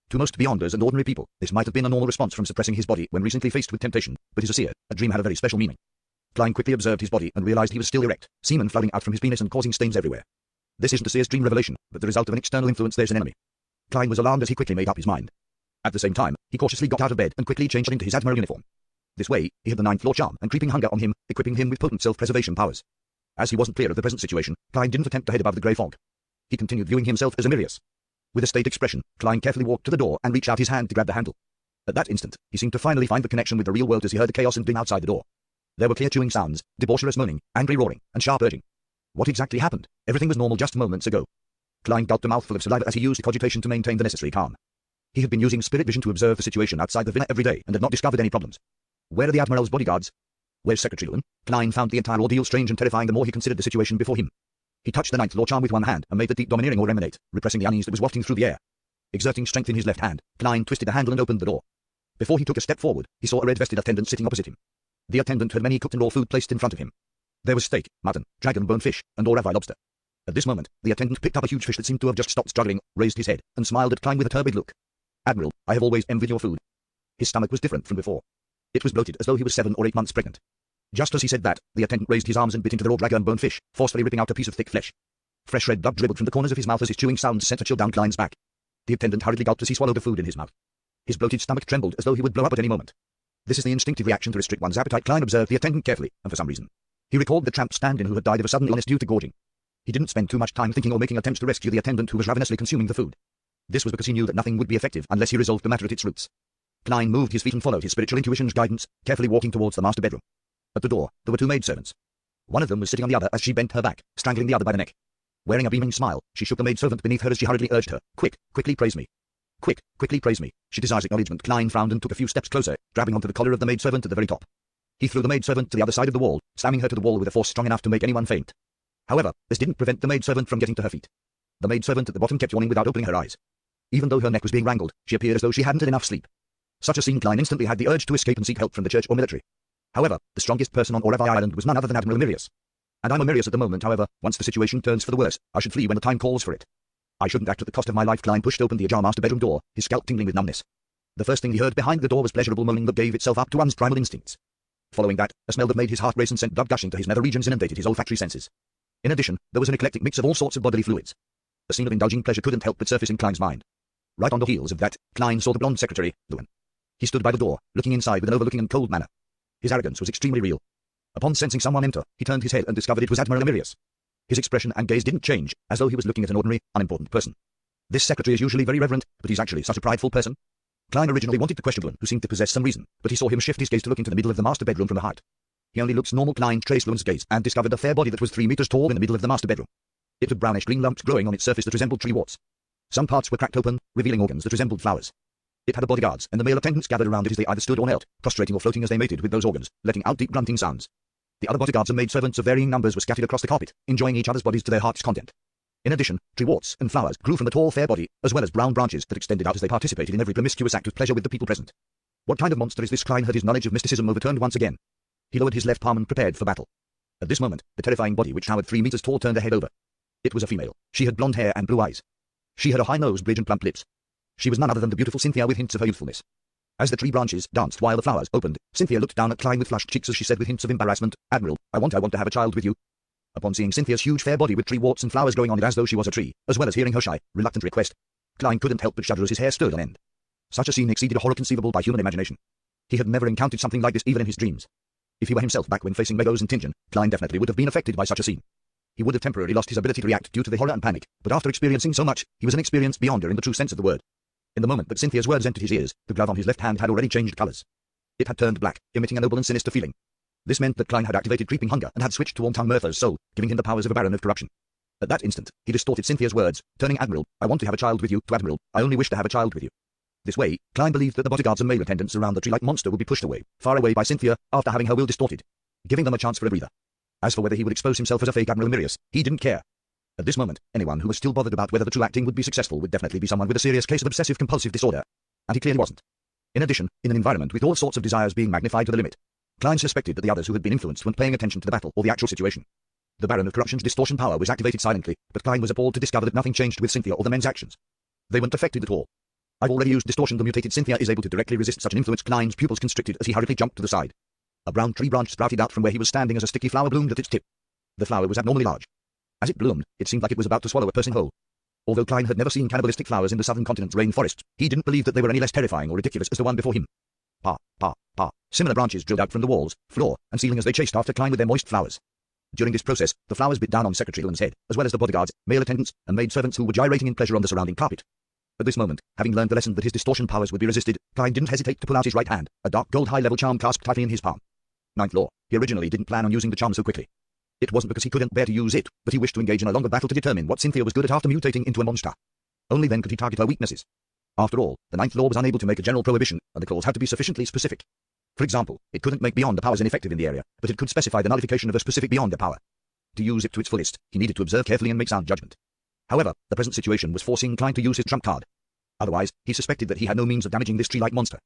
To most beyonders and ordinary people, this might have been a normal response from suppressing his body when recently faced with temptation, but as a seer, a dream had a very special meaning. Klein quickly observed his body and realized he was still erect, semen flooding out from his penis and causing stains everywhere. This isn't a seer's dream revelation, but the result of an external influence. There's an enemy. Klein was alarmed as he quickly made up his mind. At the same time, he cautiously got out of bed and quickly changed into his Admiral uniform. This way, he had the 9th floor charm and creeping hunger on him, equipping him with potent self-preservation powers. As he wasn't clear of the present situation, Klein didn't attempt to head above the grey fog. He continued viewing himself as Mirius. With a staid expression, Klein carefully walked to the door and reached out his hand to grab the handle. At that instant, he seemed to finally find the connection with the real world as he heard the chaos and din outside the door. There were clear chewing sounds, debaucherous moaning, angry roaring, and sharp urging. What exactly happened? Everything was normal just moments ago. Klein gulped a mouthful of saliva as he used cogitation to maintain the necessary calm. He had been using spirit vision to observe the situation outside the villa every day and had not discovered any problems. Where are the Admiral's bodyguards? Where's Secretary Lewin? Klein found the entire ordeal strange and terrifying the more he considered the situation before him. He touched the 9th floor charm with one hand and made the deep domineering or emanate, repressing the unease that was wafting through the air. Exerting strength in his left hand, Klein twisted the handle and opened the door. Before he took a step forward, he saw a red-vested attendant sitting opposite him. The attendant had many cooked and raw food placed in front of him. There was steak, mutton, dragon bone fish, and Oravai lobster. At this moment, the attendant picked up a huge fish that seemed to have just stopped struggling, raised his head, and smiled at Klein with a turbid look. Admiral, I have always envied your food. His stomach was different from before. It was bloated as though he was 7 or 8 months pregnant. Just as he said that, the attendant raised his arms and bit into the raw dragon bone fish, forcefully ripping out a piece of thick flesh. Fresh red blood dribbled from the corners of his mouth as his chewing sounds sent a chill down Klein's back. The attendant hurriedly gulped as he swallowed the food in his mouth. His bloated stomach trembled as though he would blow up at any moment. This is the instinctive reaction to restrict one's appetite. Klein observed the attendant carefully, and for some reason, he recalled the tramp stand-in who had died of a sudden illness due to gorging. He didn't spend too much time thinking or making attempts to rescue the attendant who was ravenously consuming the food. This was because he knew that nothing would be effective unless he resolved the matter at its roots. Klein moved his feet and followed his spiritual intuition's guidance, carefully walking towards the master bedroom. At the door, there were 2 maidservants. One of them was sitting on the other as she bent her back, strangling the other by the neck. Wearing a beaming smile, she shook the maidservant beneath her as she hurriedly urged her, quickly praise me. Quickly praise me. She desires acknowledgement. Klein frowned and took a few steps closer, grabbing onto the collar of the maidservant at the very top. He threw the maidservant to the other side of the wall, slamming her to the wall with a force strong enough to make anyone faint. However, this didn't prevent the maidservant from getting to her feet. The maidservant at the bottom kept yawning without opening her eyes. Even though her neck was being wrangled, she appeared as though she hadn't had enough sleep. Such a scene, Klein instantly had the urge to escape and seek help from the church or military. However, the strongest person on Oravai Island was none other than Admiral Mirius. And I'm a Mirius at the moment. However, once the situation turns for the worse, I should flee when the time calls for it. I shouldn't act at the cost of my life. Klein pushed open the ajar master bedroom door, his scalp tingling with numbness. The first thing he heard behind the door was pleasurable moaning that gave itself up to one's primal instincts. Following that, a smell that made his heart race and sent blood gushing to his nether regions inundated his olfactory senses. In addition, there was an eclectic mix of all sorts of bodily fluids. The scene of indulging pleasure couldn't help but surface in Klein's mind. Right on the heels of that, Klein saw the blonde secretary, Lewin. He stood by the door, looking inside with an overlooking and cold manner. His arrogance was extremely real. Upon sensing someone enter, he turned his head and discovered it was Admiral Mirius. His expression and gaze didn't change, as though he was looking at an ordinary, unimportant person. This secretary is usually very reverent, but he's actually such a prideful person. Klein originally wanted to question Lewin, who seemed to possess some reason, but he saw him shift his gaze to look into the middle of the master bedroom from the height. He only looked normal. Klein traced Lewin's gaze and discovered a fair body that was 3 meters tall in the middle of the master bedroom. It had brownish-green lumps growing on its surface that resembled tree warts. Some parts were cracked open, revealing organs that resembled flowers. It had the bodyguards and the male attendants gathered around it as they either stood or knelt, prostrating or floating as they mated with those organs, letting out deep grunting sounds. The other bodyguards and maidservants of varying numbers were scattered across the carpet, enjoying each other's bodies to their heart's content. In addition, tree warts and flowers grew from the tall, fair body, as well as brown branches that extended out as they participated in every promiscuous act of pleasure with the people present. What kind of monster is this? Klein had his knowledge of mysticism overturned once again. He lowered his left palm and prepared for battle. At this moment, the terrifying body which towered 3 meters tall turned her head over. It was a female. She had blonde hair and blue eyes. She had a high nose bridge and plump lips. She was none other than the beautiful Cynthia with hints of her youthfulness. As the tree branches danced while the flowers opened, Cynthia looked down at Klein with flushed cheeks as she said with hints of embarrassment, "Admiral, I want to have a child with you." Upon seeing Cynthia's huge fair body with tree warts and flowers growing on it as though she was a tree, as well as hearing her shy, reluctant request, Klein couldn't help but shudder as his hair stood on end. Such a scene exceeded a horror conceivable by human imagination. He had never encountered something like this even in his dreams. If he were himself back when facing Meadows and Tingen, Klein definitely would have been affected by such a scene. He would have temporarily lost his ability to react due to the horror and panic, but after experiencing so much, he was an experienced beyonder in the true sense of the word. In the moment that Cynthia's words entered his ears, the glove on his left hand had already changed colors. It had turned black, emitting a noble and sinister feeling. This meant that Klein had activated creeping hunger and had switched to Wormtongue Mertha's soul, giving him the powers of a baron of corruption. At that instant, he distorted Cynthia's words, turning "Admiral, I want to have a child with you" to "Admiral, I only wish to have a child with you." This way, Klein believed that the bodyguards and male attendants around the tree-like monster would be pushed away, far away by Cynthia, after having her will distorted, giving them a chance for a breather. As for whether he would expose himself as a fake Admiral Mirius, he didn't care. At this moment, anyone who was still bothered about whether the true acting would be successful would definitely be someone with a serious case of obsessive-compulsive disorder. And he clearly wasn't. In addition, in an environment with all sorts of desires being magnified to the limit, Klein suspected that the others who had been influenced weren't paying attention to the battle or the actual situation. The Baron of Corruption's distortion power was activated silently, but Klein was appalled to discover that nothing changed with Cynthia or the men's actions. They weren't affected at all. "I've already used distortion. The mutated Cynthia is able to directly resist such an influence." Klein's pupils constricted as he hurriedly jumped to the side. A brown tree branch sprouted out from where he was standing as a sticky flower bloomed at its tip. The flower was abnormally large. As it bloomed, it seemed like it was about to swallow a person whole. Although Klein had never seen cannibalistic flowers in the southern continent's rainforests, he didn't believe that they were any less terrifying or ridiculous as the one before him. Pa, pa, pa. Similar branches drilled out from the walls, floor, and ceiling as they chased after Klein with their moist flowers. During this process, the flowers bit down on Secretary Lewin's head, as well as the bodyguards, male attendants, and maidservants who were gyrating in pleasure on the surrounding carpet. At this moment, having learned the lesson that his distortion powers would be resisted, Klein didn't hesitate to pull out his right hand, a dark gold high-level charm clasped tightly in his palm. Ninth law. He originally didn't plan on using the charm so quickly. It wasn't because he couldn't bear to use it, but he wished to engage in a longer battle to determine what Cynthia was good at after mutating into a monster. Only then could he target her weaknesses. After all, the ninth law was unable to make a general prohibition, and the clause had to be sufficiently specific. For example, it couldn't make beyonder powers ineffective in the area, but it could specify the nullification of a specific beyonder power. To use it to its fullest, he needed to observe carefully and make sound judgment. However, the present situation was forcing Klein to use his trump card. Otherwise, he suspected that he had no means of damaging this tree-like monster.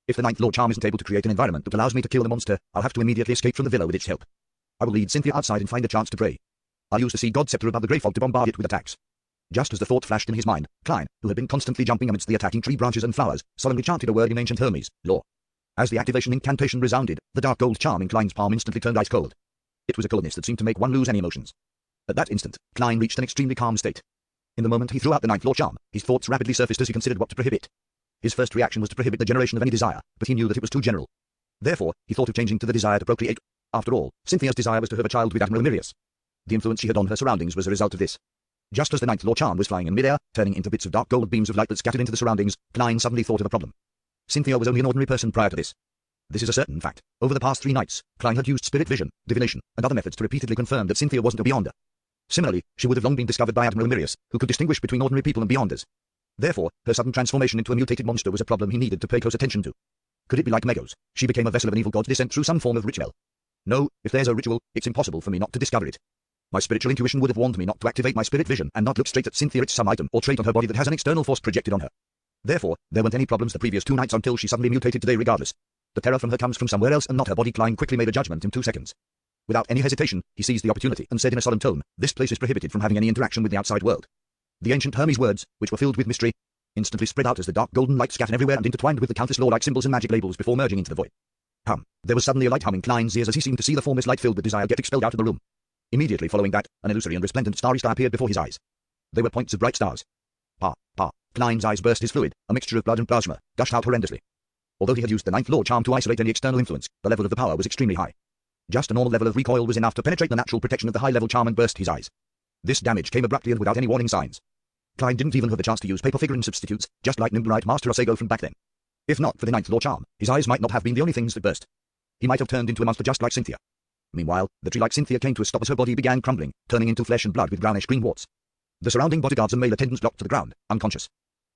If the ninth law charm isn't able to create an environment that allows me to kill the monster, I'll have to immediately escape from the villa with its help. I will lead Cynthia outside and find a chance to pray. I'll use the sea god scepter above the grey fog to bombard it with attacks. Just as the thought flashed in his mind, Klein, who had been constantly jumping amidst the attacking tree branches and flowers, solemnly chanted a word in ancient Hermes law. As the activation incantation resounded, the dark gold charm in Klein's palm instantly turned ice cold. It was a coldness that seemed to make one lose any emotions. At that instant, Klein reached an extremely calm state. In the moment he threw out the ninth law charm, his thoughts rapidly surfaced as he considered what to prohibit. His first reaction was to prohibit the generation of any desire, but he knew that it was too general. Therefore, he thought of changing to the desire to procreate. After all, Cynthia's desire was to have a child with Admiral Mirius. The influence she had on her surroundings was a result of this. Just as the ninth law charm was flying in midair, turning into bits of dark gold beams of light that scattered into the surroundings, Klein suddenly thought of a problem. Cynthia was only an ordinary person prior to this. This is a certain fact. Over the past 3 nights, Klein had used spirit vision, divination, and other methods to repeatedly confirm that Cynthia wasn't a beyonder. Similarly, she would have long been discovered by Admiral Mirius, who could distinguish between ordinary people and beyonders. Therefore, her sudden transformation into a mutated monster was a problem he needed to pay close attention to. Could it be like Meadows? She became a vessel of an evil god's descent through some form of ritual. No, if there's a ritual, it's impossible for me not to discover it. My spiritual intuition would have warned me not to activate my spirit vision and not look straight at Cynthia. It's some item or trait on her body that has an external force projected on her. Therefore, there weren't any problems the previous 2 nights until she suddenly mutated today regardless. The terror from her comes from somewhere else and not her body. Klein quickly made a judgment in 2 seconds. Without any hesitation, he seized the opportunity and said in a solemn tone, "This place is prohibited from having any interaction with the outside world." The ancient Hermes words, which were filled with mystery, instantly spread out as the dark golden light scattered everywhere and intertwined with the countless law-like symbols and magic labels before merging into the void. Hum. There was suddenly a light hum in Klein's ears as he seemed to see the formless light filled with desire get expelled out of the room. Immediately following that, an illusory and resplendent starry star appeared before his eyes. They were points of bright stars. Pa, pa. Klein's eyes burst. His fluid, a mixture of blood and plasma, gushed out horrendously. Although he had used the ninth law charm to isolate any external influence, the level of the power was extremely high. Just a normal level of recoil was enough to penetrate the natural protection of the high-level charm and burst his eyes. This damage came abruptly and without any warning signs. Klein didn't even have the chance to use paper figurine substitutes, just like Nimblewright Master Osago from back then. If not for the ninth law charm, his eyes might not have been the only things that burst. He might have turned into a monster just like Cynthia. Meanwhile, the tree like Cynthia came to a stop as her body began crumbling, turning into flesh and blood with brownish-green warts. The surrounding bodyguards and male attendants dropped to the ground, unconscious.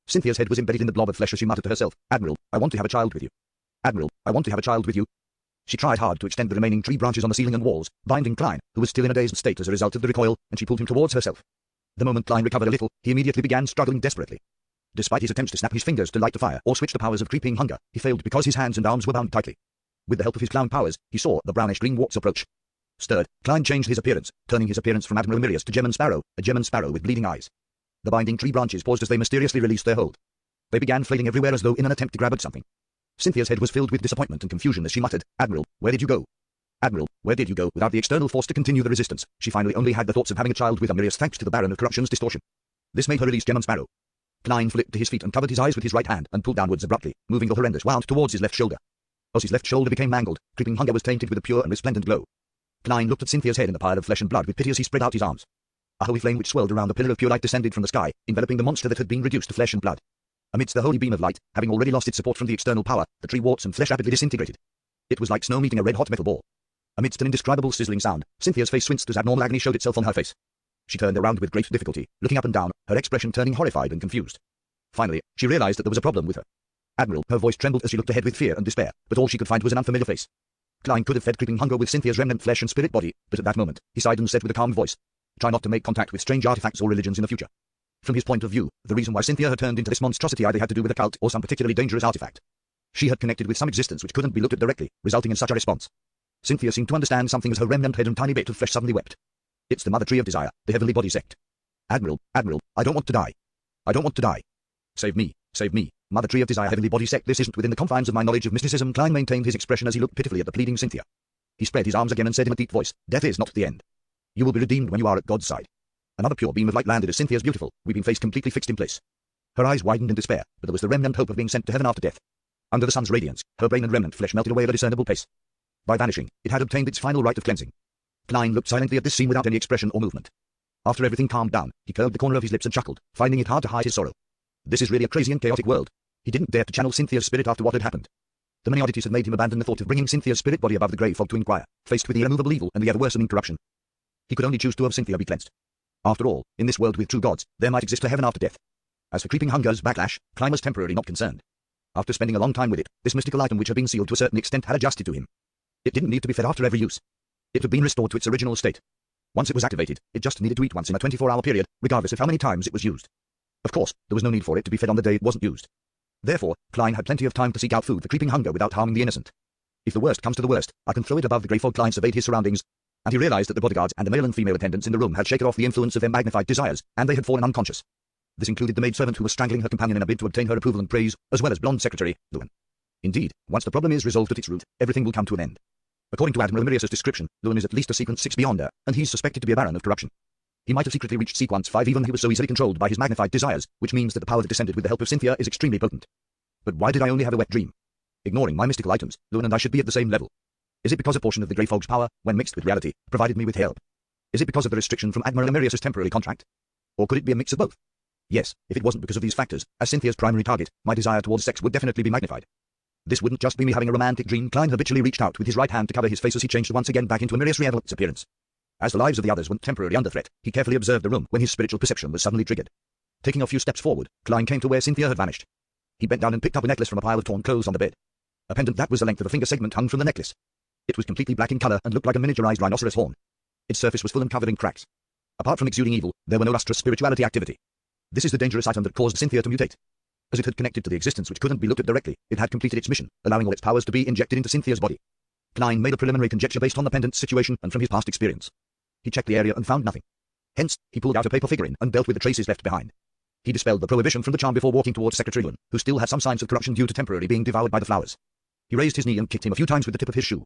Cynthia's head was embedded in the blob of flesh as she muttered to herself, "Admiral, I want to have a child with you. Admiral, I want to have a child with you." She tried hard to extend the remaining tree branches on the ceiling and walls, binding Klein, who was still in a dazed state as a result of the recoil, and she pulled him towards herself. The moment Klein recovered a little, he immediately began struggling desperately. Despite his attempts to snap his fingers to light the fire or switch the powers of creeping hunger, he failed because his hands and arms were bound tightly. With the help of his clown powers, he saw the brownish-green warts approach. Stirred, Klein changed his appearance, turning his appearance from Admiral Mirius to Gem and Sparrow, a Gem and Sparrow with bleeding eyes. The binding tree branches paused as they mysteriously released their hold. They began flailing everywhere as though in an attempt to grab at something. Cynthia's head was filled with disappointment and confusion as she muttered, "Admiral, where did you go? Admiral, where did you go?" Without the external force to continue the resistance, she finally only had the thoughts of having a child with Mirius thanks to the Baron of Corruption's distortion. This made her release Gem and Sparrow. Klein flipped to his feet and covered his eyes with his right hand and pulled downwards abruptly, moving the horrendous wound towards his left shoulder. As his left shoulder became mangled, creeping hunger was tainted with a pure and resplendent glow. Klein looked at Cynthia's head in the pile of flesh and blood with pity as he spread out his arms. A holy flame which swirled around the pillar of pure light descended from the sky, enveloping the monster that had been reduced to flesh and blood. Amidst the holy beam of light, having already lost its support from the external power, the tree warts and flesh rapidly disintegrated. It was like snow meeting a red-hot metal ball. Amidst an indescribable sizzling sound, Cynthia's face winced as abnormal agony showed itself on her face. She turned around with great difficulty, looking up and down, her expression turning horrified and confused. Finally, she realized that there was a problem with her. "Admiral," her voice trembled as she looked ahead with fear and despair, but all she could find was an unfamiliar face. Klein could have fed creeping hunger with Cynthia's remnant flesh and spirit body, but at that moment, he sighed and said with a calm voice, "Try not to make contact with strange artifacts or religions in the future." From his point of view, the reason why Cynthia had turned into this monstrosity either had to do with a cult or some particularly dangerous artifact. She had connected with some existence which couldn't be looked at directly, resulting in such a response. Cynthia seemed to understand something as her remnant head and tiny bit of flesh suddenly wept. "It's the Mother Tree of Desire, the Heavenly Body Sect. Admiral, Admiral, I don't want to die. I don't want to die. Save me, save me. Mother Tree of Desire, Heavenly Body Sect, this isn't within the confines of my knowledge of mysticism." Klein maintained his expression as he looked pitifully at the pleading Cynthia. He spread his arms again and said in a deep voice, "Death is not the end. You will be redeemed when you are at God's side." Another pure beam of light landed as Cynthia's beautiful, weeping face completely fixed in place. Her eyes widened in despair, but there was the remnant hope of being sent to heaven after death. Under the sun's radiance, her brain and remnant flesh melted away at a discernible pace. By vanishing, it had obtained its final rite of cleansing. Klein looked silently at this scene without any expression or movement. After everything calmed down, he curled the corner of his lips and chuckled, finding it hard to hide his sorrow. This is really a crazy and chaotic world. He didn't dare to channel Cynthia's spirit after what had happened. The many oddities had made him abandon the thought of bringing Cynthia's spirit body above the grey fog to inquire, faced with the irremovable evil and the ever-worsening corruption. He could only choose to have Cynthia be cleansed. After all, in this world with true gods, there might exist a heaven after death. As for creeping hunger's backlash, Klein was temporarily not concerned. After spending a long time with it, this mystical item which had been sealed to a certain extent had adjusted to him. It didn't need to be fed after every use. It had been restored to its original state. Once it was activated, it just needed to eat once in a 24-hour period, regardless of how many times it was used. Of course, there was no need for it to be fed on the day it wasn't used. Therefore, Klein had plenty of time to seek out food for creeping hunger without harming the innocent. If the worst comes to the worst, I can throw it above the grey fog. Klein surveyed his surroundings, and he realized that the bodyguards and the male and female attendants in the room had shaken off the influence of their magnified desires, and they had fallen unconscious. This included the maidservant who was strangling her companion in a bid to obtain her approval and praise, as well as blonde secretary, Lewin. Indeed, once the problem is resolved at its root, everything will come to an end. According to Admiral Mirius's description, Lewin is at least a sequence 6 beyonder, and he's suspected to be a baron of corruption. He might have secretly reached sequence 5 even he was so easily controlled by his magnified desires, which means that the power that descended with the help of Cynthia is extremely potent. But why did I only have a wet dream? Ignoring my mystical items, Lewin and I should be at the same level. Is it because a portion of the grey fog's power, when mixed with reality, provided me with help? Is it because of the restriction from Admiral Mirius's temporary contract? Or could it be a mix of both? Yes, if it wasn't because of these factors, as Cynthia's primary target, my desire towards sex would definitely be magnified. This wouldn't just be me having a romantic dream. Klein habitually reached out with his right hand to cover his face as he changed once again back into a Mirius Revel's appearance. As the lives of the others went temporarily under threat, he carefully observed the room when his spiritual perception was suddenly triggered. Taking a few steps forward, Klein came to where Cynthia had vanished. He bent down and picked up a necklace from a pile of torn clothes on the bed. A pendant that was the length of a finger segment hung from the necklace. It was completely black in color and looked like a miniaturized rhinoceros horn. Its surface was full and covered in cracks. Apart from exuding evil, there were no lustrous spirituality activity. This is the dangerous item that caused Cynthia to mutate. As it had connected to the existence which couldn't be looked at directly, it had completed its mission, allowing all its powers to be injected into Cynthia's body. Klein made a preliminary conjecture based on the pendant's situation and from his past experience. He checked the area and found nothing. Hence, he pulled out a paper figurine and dealt with the traces left behind. He dispelled the prohibition from the charm before walking towards Secretary Lewin, who still had some signs of corruption due to temporarily being devoured by the flowers. He raised his knee and kicked him a few times with the tip of his shoe.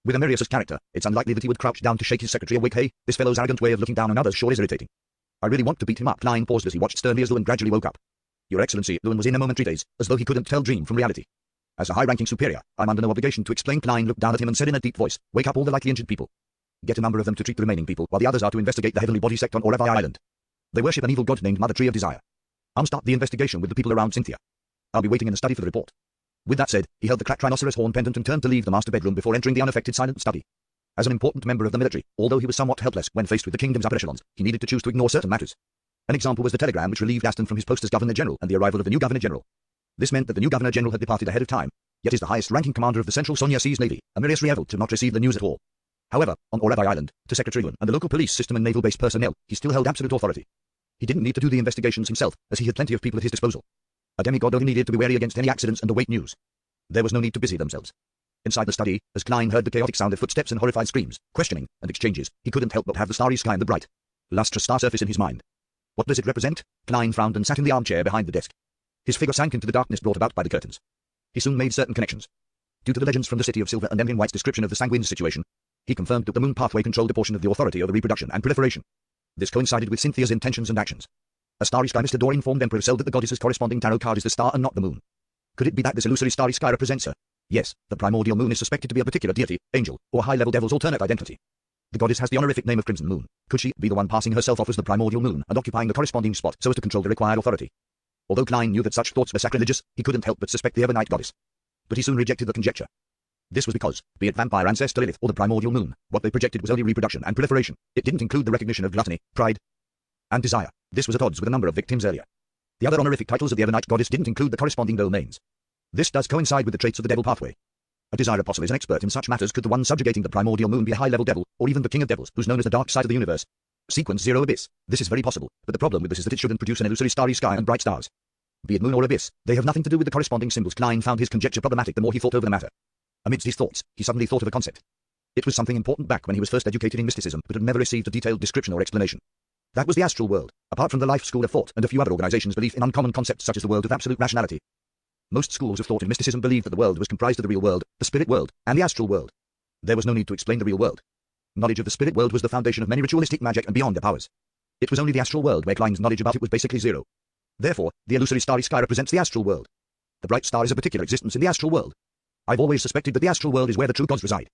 With a Mirius's character, it's unlikely that he would crouch down to shake his secretary awake. Hey, this fellow's arrogant way of looking down on others sure is irritating. I really want to beat him up. Klein paused as he watched sternly as Lewin gradually woke up. Your Excellency, Lewin was in a momentary daze, as though he couldn't tell dream from reality. As a high-ranking superior, I'm under no obligation to explain. Klein looked down at him and said in a deep voice, wake up all the likely injured people. Get a number of them to treat the remaining people, while the others are to investigate the heavenly body sect on Orevi Island. They worship an evil god named Mother Tree of Desire. Start the investigation with the people around Cynthia. I'll be waiting in the study for the report. With that said, he held the cracked rhinoceros horn pendant and turned to leave the master bedroom before entering the unaffected silent study. As an important member of the military, although he was somewhat helpless when faced with the kingdom's upper echelons, he needed to choose to ignore certain matters. An example was the telegram which relieved Aston from his post as Governor-General and the arrival of the new Governor-General. This meant that the new Governor-General had departed ahead of time, yet is the highest-ranking commander of the Central Sonia Seas Navy, Amirius Rievel, to not receive the news at all. However, on Orabai Island, to Secretary Lewin and the local police system and naval base personnel, he still held absolute authority. He didn't need to do the investigations himself, as he had plenty of people at his disposal. A demigod only needed to be wary against any accidents and await news. There was no need to busy themselves. Inside the study, as Klein heard the chaotic sound of footsteps and horrified screams, questioning, and exchanges, he couldn't help but have the starry sky and the bright, lustrous star surface in his mind. What does it represent? Klein frowned and sat in the armchair behind the desk. His figure sank into the darkness brought about by the curtains. He soon made certain connections. Due to the legends from the City of Silver and Emlyn White's description of the Sanguines situation, he confirmed that the moon pathway controlled a portion of the authority over reproduction and proliferation. This coincided with Cynthia's intentions and actions. A starry sky Mr. Dor informed Emperor Sel that the goddess's corresponding tarot card is the star and not the moon. Could it be that this illusory starry sky represents her? Yes, the primordial moon is suspected to be a particular deity, angel, or high-level devil's alternate identity. The goddess has the honorific name of Crimson Moon. Could she be the one passing herself off as the primordial moon and occupying the corresponding spot so as to control the required authority? Although Klein knew that such thoughts were sacrilegious, he couldn't help but suspect the Evernight goddess. But he soon rejected the conjecture. This was because, be it vampire ancestor Lilith or the primordial moon, what they projected was only reproduction and proliferation. It didn't include the recognition of gluttony, pride, and desire. This was at odds with a number of victims earlier. The other honorific titles of the Evernight goddess didn't include the corresponding domains. This does coincide with the traits of the devil pathway. A desire apostle is an expert in such matters. Could the one subjugating the primordial moon be a high-level devil, or even the king of devils, who's known as the dark side of the universe? Sequence 0 Abyss. This is very possible, but the problem with this is that it shouldn't produce an illusory starry sky and bright stars. Be it moon or abyss, they have nothing to do with the corresponding symbols. Klein found his conjecture problematic the more he thought over the matter. Amidst his thoughts, he suddenly thought of a concept. It was something important back when he was first educated in mysticism, but had never received a detailed description or explanation. That was the astral world. Apart from the Life School of Thought and a few other organizations' belief in uncommon concepts such as the world of absolute rationality. Most schools of thought in mysticism believed that the world was comprised of the real world, the spirit world, and the astral world. There was no need to explain the real world. Knowledge of the spirit world was the foundation of many ritualistic magic and beyond their powers. It was only the astral world where Klein's knowledge about it was basically zero. Therefore, the illusory starry sky represents the astral world. The bright star is a particular existence in the astral world. I've always suspected that the astral world is where the true gods reside.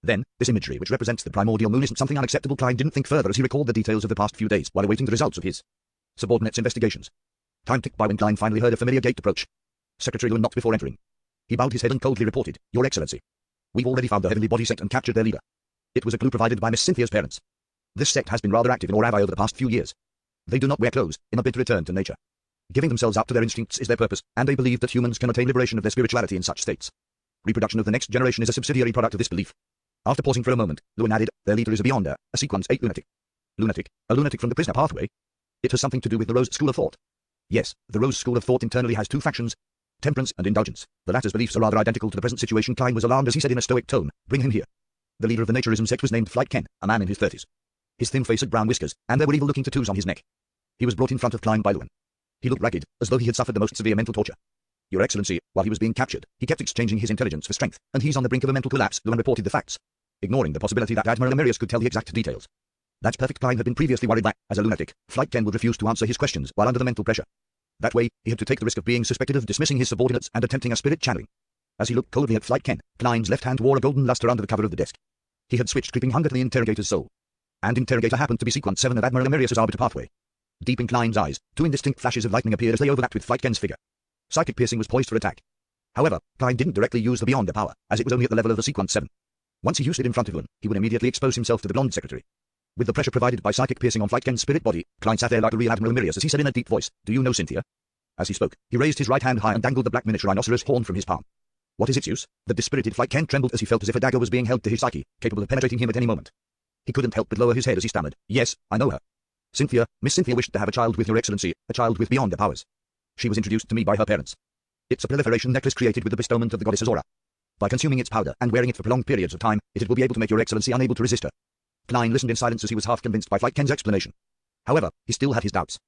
Then, this imagery which represents the primordial moon isn't something unacceptable. Klein didn't think further as he recalled the details of the past few days while awaiting the results of his subordinates' investigations. Time ticked by when Klein finally heard a familiar gate approach. Secretary Lewin knocked before entering. He bowed his head and coldly reported, "Your Excellency. We've already found the heavenly body sect and captured their leader. It was a clue provided by Miss Cynthia's parents. This sect has been rather active in Orabai over the past few years. They do not wear clothes, in a bid to return to nature. Giving themselves up to their instincts is their purpose, and they believe that humans can attain liberation of their spirituality in such states. Reproduction of the next generation is a subsidiary product of this belief." After pausing for a moment, Lewin added, "Their leader is a Beyonder, a Sequence 8 lunatic." Lunatic? A lunatic from the prisoner pathway? It has something to do with the Rose School of Thought. Yes, the Rose School of Thought internally has two factions, temperance and indulgence. The latter's beliefs are rather identical to the present situation. Klein was alarmed as he said in a stoic tone, "Bring him here." The leader of the naturism sect was named Flight Ken, a man in his 30s. His thin face had brown whiskers, and there were evil-looking tattoos on his neck. He was brought in front of Klein by Lewin. He looked ragged, as though he had suffered the most severe mental torture. "Your Excellency, while he was being captured, he kept exchanging his intelligence for strength, and he's on the brink of a mental collapse." Lewin reported the facts, ignoring the possibility that Admiral Amirius could tell the exact details. That's perfect. Klein had been previously worried that, as a lunatic, Flight Ken would refuse to answer his questions while under the mental pressure. That way, he had to take the risk of being suspected of dismissing his subordinates and attempting a spirit channeling. As he looked coldly at Flight Ken, Klein's left hand wore a golden luster under the cover of the desk. He had switched creeping hunger to the interrogator's soul. And interrogator happened to be Sequence 7 of Admiral Amirius's arbiter pathway. Deep in Klein's eyes, two indistinct flashes of lightning appeared as they overlapped with Flight Ken's figure. Psychic piercing was poised for attack. However, Klein didn't directly use the Beyonder power, as it was only at the level of the Sequence 7. Once he used it in front of Lewin, he would immediately expose himself to the blonde secretary. With the pressure provided by psychic piercing on Flight Ken's spirit body, Klein sat there like the real Admiral Amirius as he said in a deep voice, "Do you know Cynthia?" As he spoke, he raised his right hand high and dangled the black miniature rhinoceros horn from his palm. What is its use? The dispirited Flight Ken trembled as he felt as if a dagger was being held to his psyche, capable of penetrating him at any moment. He couldn't help but lower his head as he stammered, "Yes, I know her. Cynthia, Miss Cynthia wished to have a child with Your Excellency, a child with Beyonder powers. She was introduced to me by her parents. It's a proliferation necklace created with the bestowment of the goddess's aura. By consuming its powder and wearing it for prolonged periods of time, it will be able to make Your Excellency unable to resist her." Klein listened in silence as he was half convinced by Flight Ken's explanation. However, he still had his doubts.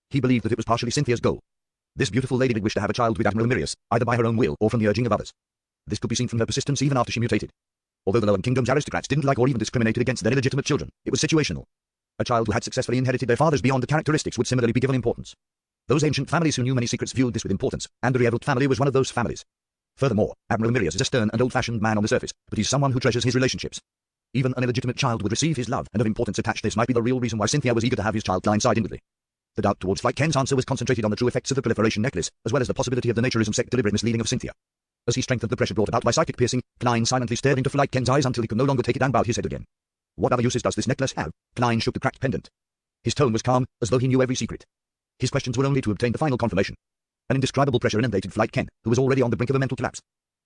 He believed that it was partially Cynthia's goal. This beautiful lady did wish to have a child with Admiral Amirius, either by her own will or from the urging of others. This could be seen from her persistence even after she mutated. Although the Lower Kingdom's aristocrats didn't like or even discriminated against their illegitimate children, it was situational. A child who had successfully inherited their father's Beyonder characteristics would similarly be given importance. Those ancient families who knew many secrets viewed this with importance, and the Rievel family was one of those families. Furthermore, Admiral Amirius is a stern and old-fashioned man on the surface, but he's someone who treasures his relationships. Even an illegitimate child would receive his love and of importance attached. This might be the real reason why Cynthia was eager to have his child. Klein sighed inwardly. The doubt towards Flight Ken's answer was concentrated on the true effects of the proliferation necklace, as well as the possibility of the naturism sect deliberate misleading of Cynthia. As he strengthened the pressure brought about by psychic piercing, Klein silently stared into Flight Ken's eyes until he could no longer take it and bowed his head again. What other uses does this necklace have? Klein shook the cracked pendant. His tone was calm, as though he knew every secret. His questions were only to obtain the final confirmation. An indescribable pressure inundated Flight Ken, who was already on the brink of a mental collapse.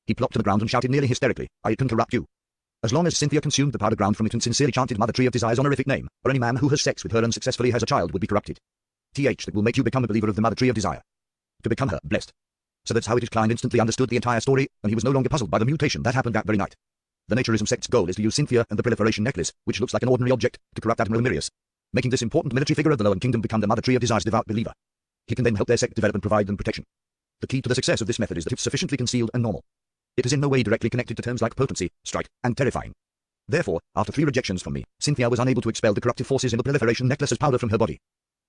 He plopped to the ground and shouted nearly hysterically, "I can corrupt you." As long as Cynthia consumed the powder ground from it and sincerely chanted Mother Tree of Desire's honorific name, or any man who has sex with her unsuccessfully has a child would be corrupted. That will make you become a believer of the Mother Tree of Desire. To become her, blessed. So that's how it is. Klein instantly understood the entire story, and he was no longer puzzled by the mutation that happened that very night. The Naturism sect's goal is to use Cynthia and the proliferation necklace, which looks like an ordinary object, to corrupt Admiral Amirius, making this important military figure of the Lowen Kingdom become the Mother Tree of Desire's devout believer. He can then help their sect develop and provide them protection. The key to the success of this method is that it's sufficiently concealed and normal. It is in no way directly connected to terms like potency, strike, and terrifying. Therefore, after 3 rejections from me, Cynthia was unable to expel the corruptive forces in the proliferation necklace's powder from her body.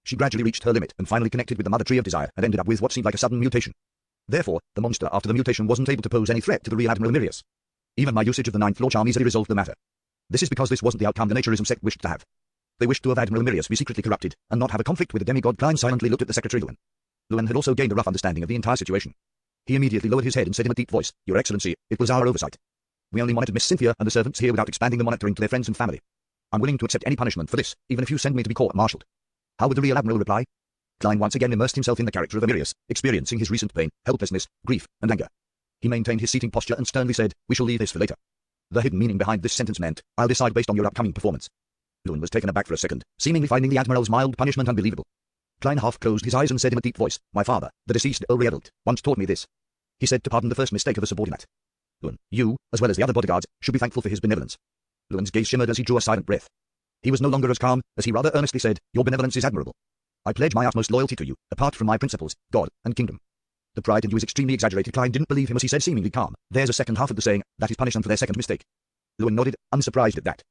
She gradually reached her limit and finally connected with the Mother Tree of Desire and ended up with what seemed like a sudden mutation. Therefore, the monster after the mutation wasn't able to pose any threat to the real Admiral Amirius. Even my usage of the 9th floor charm easily resolved the matter. This is because this wasn't the outcome the Naturism sect wished to have. They wished to have Admiral Amirius be secretly corrupted and not have a conflict with the demigod. Klein silently looked at the secretary Lewin. Lewin had also gained a rough understanding of the entire situation. He immediately lowered his head and said in a deep voice, "Your Excellency, it was our oversight. We only monitored Miss Cynthia and the servants here without expanding the monitoring to their friends and family. I'm willing to accept any punishment for this, even if you send me to be court-martialed." How would the real Admiral reply? Klein once again immersed himself in the character of Amirius, experiencing his recent pain, helplessness, grief, and anger. He maintained his seating posture and sternly said, "We shall leave this for later." The hidden meaning behind this sentence meant, "I'll decide based on your upcoming performance." Lewin was taken aback for a second, seemingly finding the Admiral's mild punishment unbelievable. Klein half closed his eyes and said in a deep voice, "My father, the deceased Earl Reedolt, once taught me this. He said to pardon the first mistake of a subordinate. Lewin, you, as well as the other bodyguards, should be thankful for his benevolence." Lewin's gaze shimmered as he drew a silent breath. He was no longer as calm, as he rather earnestly said, "Your benevolence is admirable. I pledge my utmost loyalty to you, apart from my principles, God, and kingdom." The pride in you is extremely exaggerated. Klein didn't believe him as he said, seemingly calm, "There's a second half of the saying, that is punish them for their second mistake." Lewin nodded, unsurprised at that.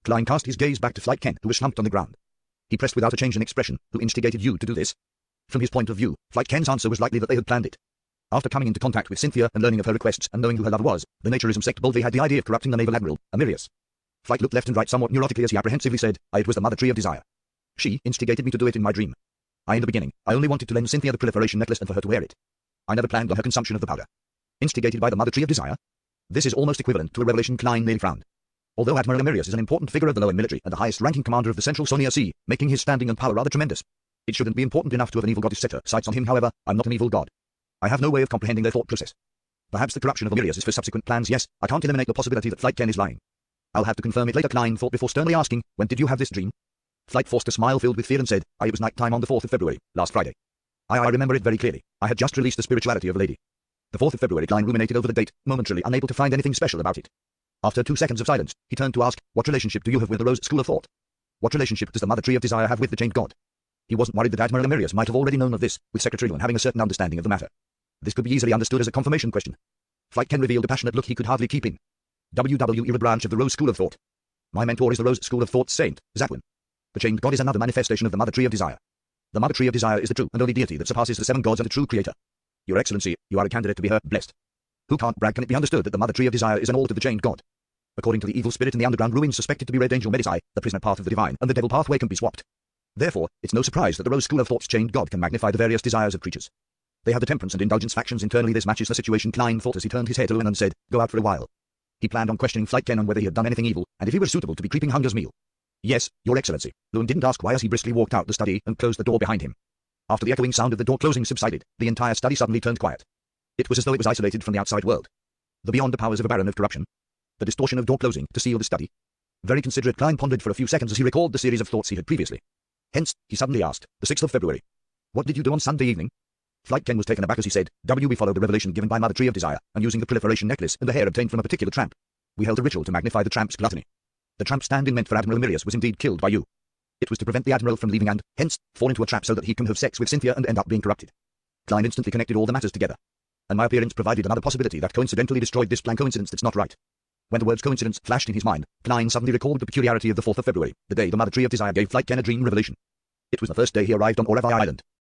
Klein cast his gaze back to Flight Ken, who was slumped on the ground. He pressed without a change in expression, "Who instigated you to do this?" From his point of view, Flight Ken's answer was likely that they had planned it. After coming into contact with Cynthia and learning of her requests and knowing who her lover was, the Naturism sect boldly had the idea of corrupting the naval admiral, Amirius. Flight looked left and right somewhat neurotically as he apprehensively said, "It was the Mother Tree of Desire. She instigated me to do it in my dream. In the beginning, I only wanted to lend Cynthia the proliferation necklace and for her to wear it. I never planned on her consumption of the powder. Instigated by the Mother Tree of Desire? This is almost equivalent to a revelation." Klein nearly frowned. Although Admiral Amirius is an important figure of the Lowen military and the highest-ranking commander of the Central Sonia Sea, making his standing and power rather tremendous, it shouldn't be important enough to have an evil goddess set her sights on him. However, I'm not an evil god. I have no way of comprehending their thought process. Perhaps the corruption of Amirius is for subsequent plans. Yes, I can't eliminate the possibility that Flight Ken is lying. I'll have to confirm it later. Klein thought before sternly asking, "When did you have this dream?" Flight forced a smile filled with fear and said, "It was night time on the 4th of February, last Friday. I remember it very clearly. I had just released The Spirituality of a Lady." The 4th of February. Klein ruminated over the date, momentarily unable to find anything special about it. After 2 seconds of silence, he turned to ask, "What relationship do you have with the Rose School of Thought? What relationship does the Mother Tree of Desire have with the Chained God?" He wasn't worried that Admiral Amirius might have already known of this, with Secretary Lewin having a certain understanding of the matter. This could be easily understood as a confirmation question. Flight Ken revealed a passionate look he could hardly keep in. "WW is a branch of the Rose School of Thought. My mentor is the Rose School of Thought's saint, Zatwin. The Chained God is another manifestation of the Mother Tree of Desire. The Mother Tree of Desire is the true and only deity that surpasses the 7 gods and the true creator. Your Excellency, you are a candidate to be her blessed. Who can't brag? Can it be understood that the Mother Tree of Desire is an altar to the Chained God? According to the evil spirit in the underground ruins suspected to be Red Angel Medicai, the prisoner path of the divine and the devil pathway can be swapped. Therefore, it's no surprise that the Rose School of Thought's Chained God can magnify the various desires of creatures. They have the temperance and indulgence factions internally. This matches the situation." Klein thought as he turned his head to Lewin and said, "Go out for a while." He planned on questioning Flight Ken on whether he had done anything evil, and if he were suitable to be creeping Hunger's meal. "Yes, Your Excellency." Lewin didn't ask why as he briskly walked out the study and closed the door behind him. After the echoing sound of the door closing subsided, the entire study suddenly turned quiet. It was as though it was isolated from the outside world. The beyond the powers of a baron of corruption. The distortion of door closing to seal the study. Very considerate. Klein pondered for a few seconds as he recalled the series of thoughts he had previously. Hence, he suddenly asked, "The 6th of February. What did you do on Sunday evening?" Flight Ken was taken aback as he said, "We followed the revelation given by Mother Tree of Desire, and using the proliferation necklace and the hair obtained from a particular tramp, we held a ritual to magnify the tramp's gluttony. The tramp stand-in meant for Admiral Amirius was indeed killed by you. It was to prevent the Admiral from leaving and, hence, fall into a trap so that he can have sex with Cynthia and end up being corrupted." Klein instantly connected all the matters together. "And my appearance provided another possibility that coincidentally destroyed this blank coincidence that's not right." When the words coincidence flashed in his mind, Klein suddenly recalled the peculiarity of the 4th of February, the day the Mother Tree of Desire gave Flight Ken a dream revelation. It was the first day he arrived on Orevi Island.